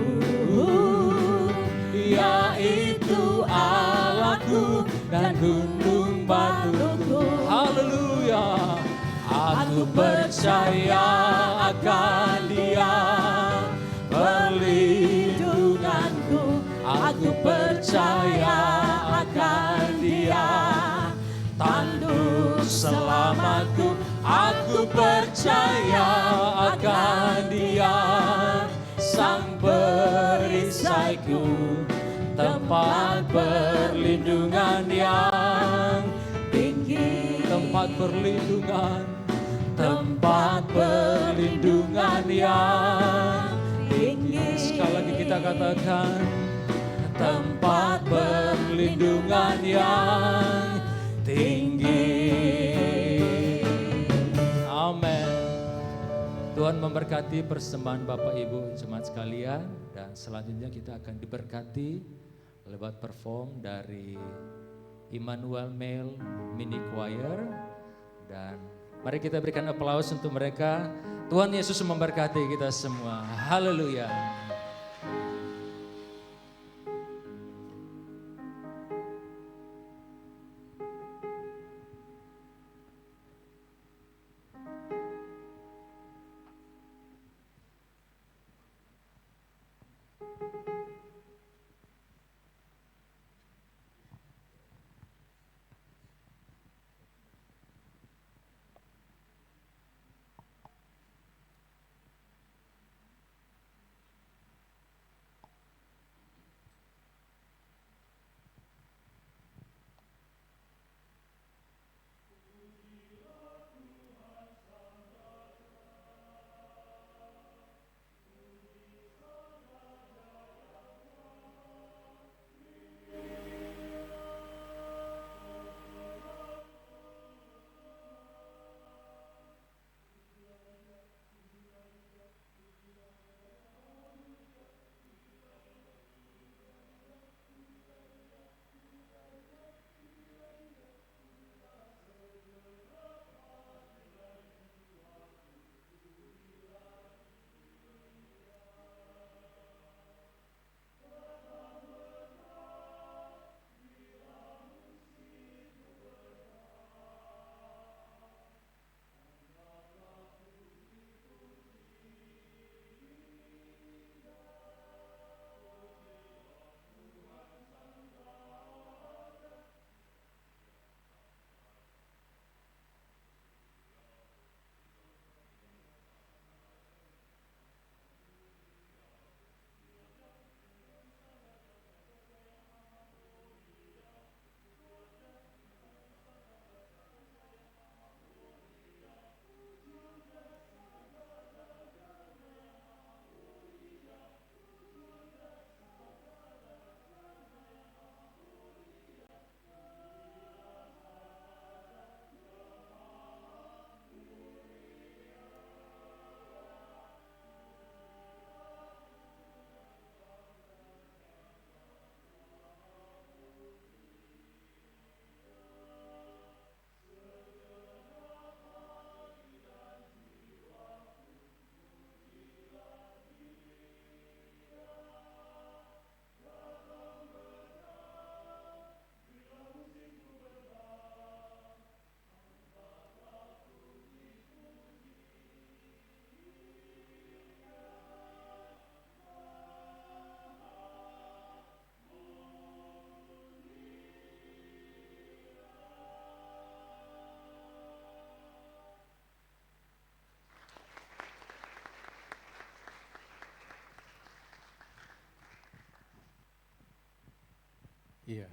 yaitu Allahku dan gunung batuku. Haleluya. Aku percaya akan Dia perlindunganku, aku percaya akan Dia tanduk selamatku, aku percaya akan Dia sang perisaiku, tempat perlindungan yang tinggi, tempat perlindungan yang tinggi. Sekali lagi kita katakan, tempat perlindungan yang tinggi. Amin. Tuhan memberkati persembahan Bapak Ibu jemaat sekalian, dan selanjutnya kita akan diberkati lewat perform dari Immanuel Male Mini Choir, dan mari kita berikan aplaus untuk mereka. Tuhan Yesus memberkati kita semua. Haleluya. Iya,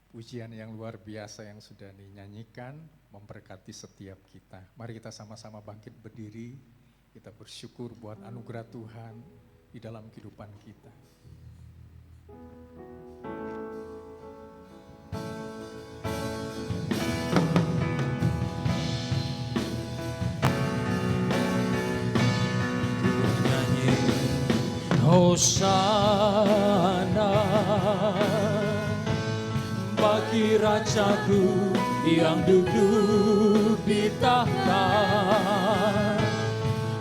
pujian yang luar biasa yang sudah dinyanyikan memberkati setiap kita. Mari kita sama-sama bangkit berdiri, kita bersyukur buat anugerah Tuhan di dalam kehidupan kita. Hosana bagi Rajaku yang duduk di tahta.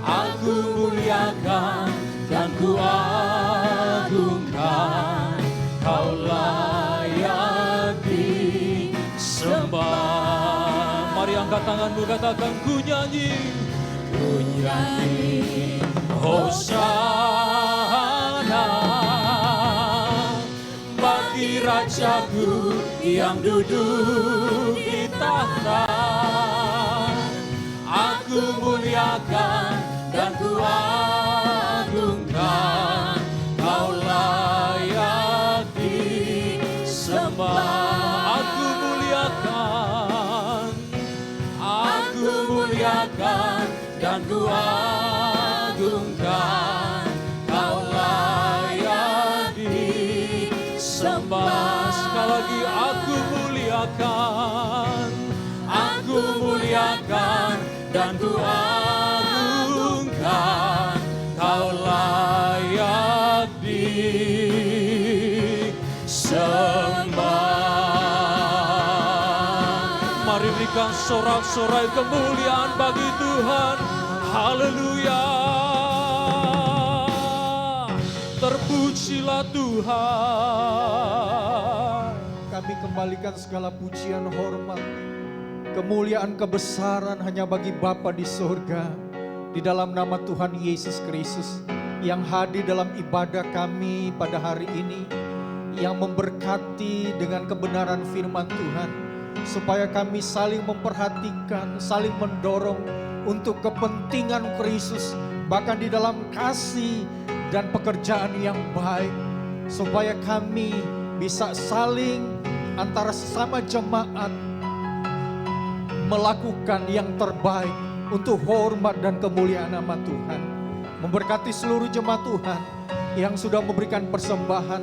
Aku muliakan dan ku agungkan, Kau layak disembah. Mari angkat tanganmu, katakan ku nyanyi Hosana bagi Rajaku yang duduk di tahta. Aku muliakan dan ku agungkan, Kau layak disembah. Aku muliakan dan ku agungkan, Kau layak disembah. Sekali lagi, aku muliakan dan ku agungkan, Kau layak disembah. Mari berikan sorak-sorai kemuliaan bagi Tuhan. Haleluya. Terpujilah Tuhan. Kami kembalikan segala pujian, hormat, kemuliaan, kebesaran hanya bagi Bapa di surga. Di dalam nama Tuhan Yesus Kristus yang hadir dalam ibadah kami pada hari ini, yang memberkati dengan kebenaran firman Tuhan, supaya kami saling memperhatikan, saling mendorong untuk kepentingan Kristus, bahkan di dalam kasih dan pekerjaan yang baik, supaya kami bisa saling antara sesama jemaat melakukan yang terbaik untuk hormat dan kemuliaan nama Tuhan. Memberkati seluruh jemaat Tuhan yang sudah memberikan persembahan.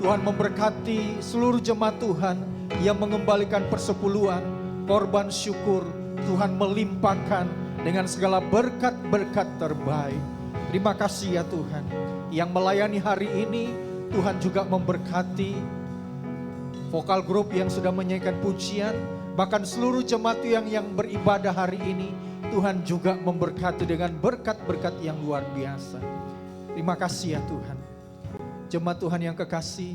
Tuhan memberkati seluruh jemaat Tuhan yang mengembalikan persepuluhan, korban syukur. Tuhan melimpahkan dengan segala berkat-berkat terbaik. Terima kasih ya Tuhan. Yang melayani hari ini, Tuhan juga memberkati vokal grup yang sudah menyanyikan pujian, bahkan seluruh jemaat yang beribadah hari ini, Tuhan juga memberkati dengan berkat-berkat yang luar biasa. Terima kasih ya Tuhan. Jemaat Tuhan yang kekasih,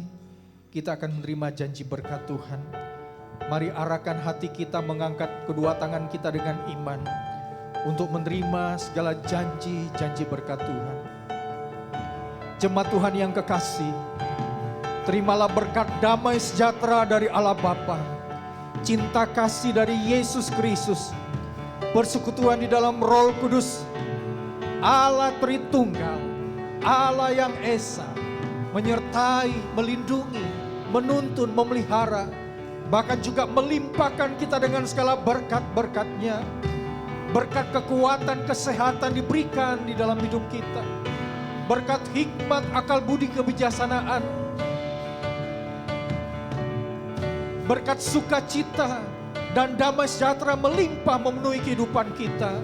kita akan menerima janji berkat Tuhan. Mari arahkan hati kita, mengangkat kedua tangan kita dengan iman untuk menerima segala janji-janji berkat Tuhan. Jemaat Tuhan yang kekasih, terimalah berkat damai sejahtera dari Allah Bapa, cinta kasih dari Yesus Kristus, persekutuan di dalam Roh Kudus, Allah Tritunggal, Allah yang Esa, menyertai, melindungi, menuntun, memelihara, bahkan juga melimpahkan kita dengan segala berkat-berkat-Nya. Berkat kekuatan, kesehatan diberikan di dalam hidup kita. Berkat hikmat, akal budi, kebijaksanaan. Berkat sukacita dan damai sejahtera melimpah memenuhi kehidupan kita.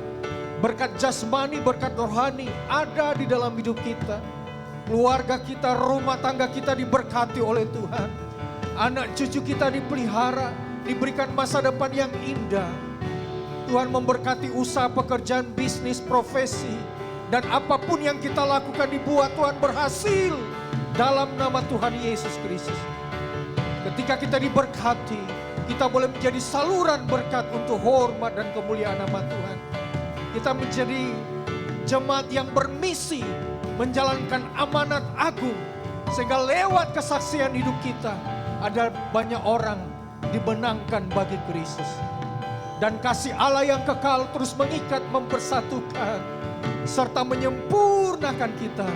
Berkat jasmani, berkat rohani ada di dalam hidup kita. Keluarga kita, rumah tangga kita diberkati oleh Tuhan. Anak cucu kita dipelihara, diberikan masa depan yang indah. Tuhan memberkati usaha, pekerjaan, bisnis, profesi, dan apapun yang kita lakukan dibuat Tuhan berhasil dalam nama Tuhan Yesus Kristus. Ketika kita diberkati, kita boleh menjadi saluran berkat untuk hormat dan kemuliaan nama Tuhan. Kita menjadi jemaat yang bermisi, menjalankan amanat agung, sehingga lewat kesaksian hidup kita, ada banyak orang dibenangkan bagi Kristus. Dan kasih Allah yang kekal terus mengikat, mempersatukan, serta menyempurnakan kita.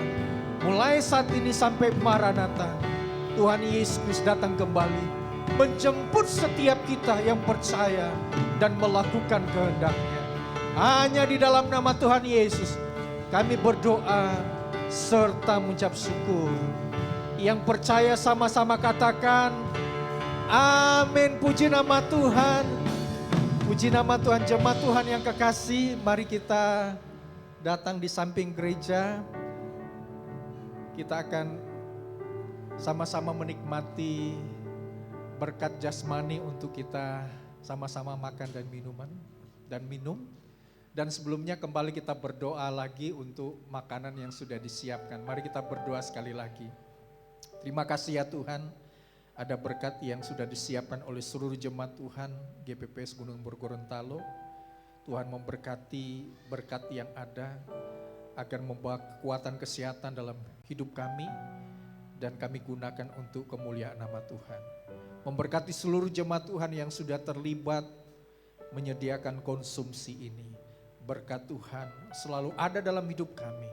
Mulai saat ini sampai Maranatha. Tuhan Yesus Kristus datang kembali, menjemput setiap kita yang percaya dan melakukan kehendaknya. Hanya di dalam nama Tuhan Yesus kami berdoa serta mengucap syukur. Yang percaya sama-sama katakan amin. Puji nama Tuhan. Puji nama Tuhan. Jemaat Tuhan yang kekasih, mari kita datang di samping gereja. Kita akan sama-sama menikmati berkat jasmani untuk kita sama-sama makan dan minum. Dan sebelumnya kembali kita berdoa lagi untuk makanan yang sudah disiapkan. Mari kita berdoa sekali lagi. Terima kasih ya Tuhan, ada berkat yang sudah disiapkan oleh seluruh jemaat Tuhan GPPS Gunung Gorontalo. Tuhan memberkati berkat yang ada agar membawa kekuatan kesehatan dalam hidup kami dan kami gunakan untuk kemuliaan nama Tuhan. Memberkati seluruh jemaat Tuhan yang sudah terlibat menyediakan konsumsi ini. Berkat Tuhan selalu ada dalam hidup kami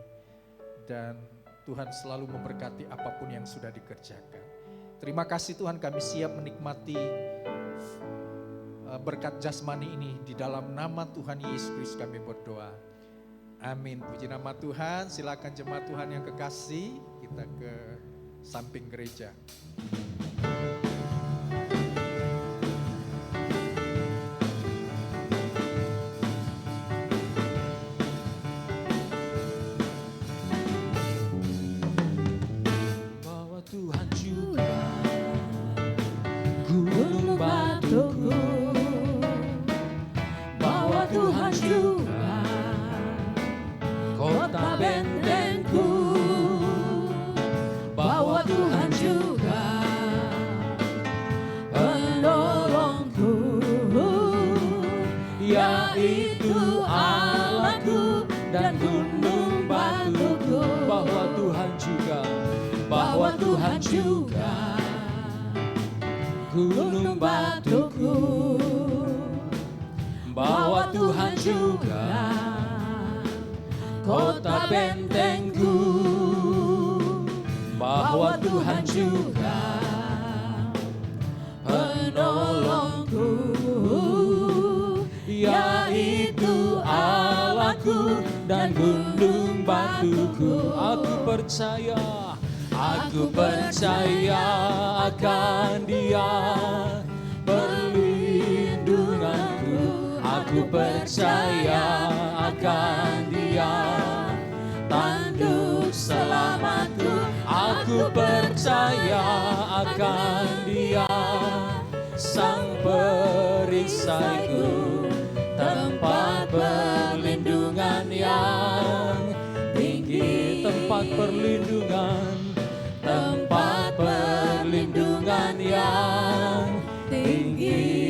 dan Tuhan selalu memberkati apapun yang sudah dikerjakan. Terima kasih Tuhan, kami siap menikmati berkat jasmani ini. Di dalam nama Tuhan Yesus Kristus kami berdoa. Amin. Puji nama Tuhan. Silakan jemaat Tuhan yang kekasih, kita ke samping gereja. Gunung batuku, bahwa Tuhan juga kota bentengku, bahwa Tuhan juga penolongku, yaitu Allahku dan gunung batuku, bahwa Tuhan juga, bahwa Tuhan juga gunung batuku, bahwa Tuhan juga kota bentengku, bahwa Tuhan juga penolongku, yaitu Allahku dan gunung batuku. Aku percaya akan Dia perlindunganku. Aku percaya akan Dia tanduk selamatku. Aku percaya akan Dia sang perisaiku, tempat perlindungan yang tinggi, tempat perlindungan yang tinggi.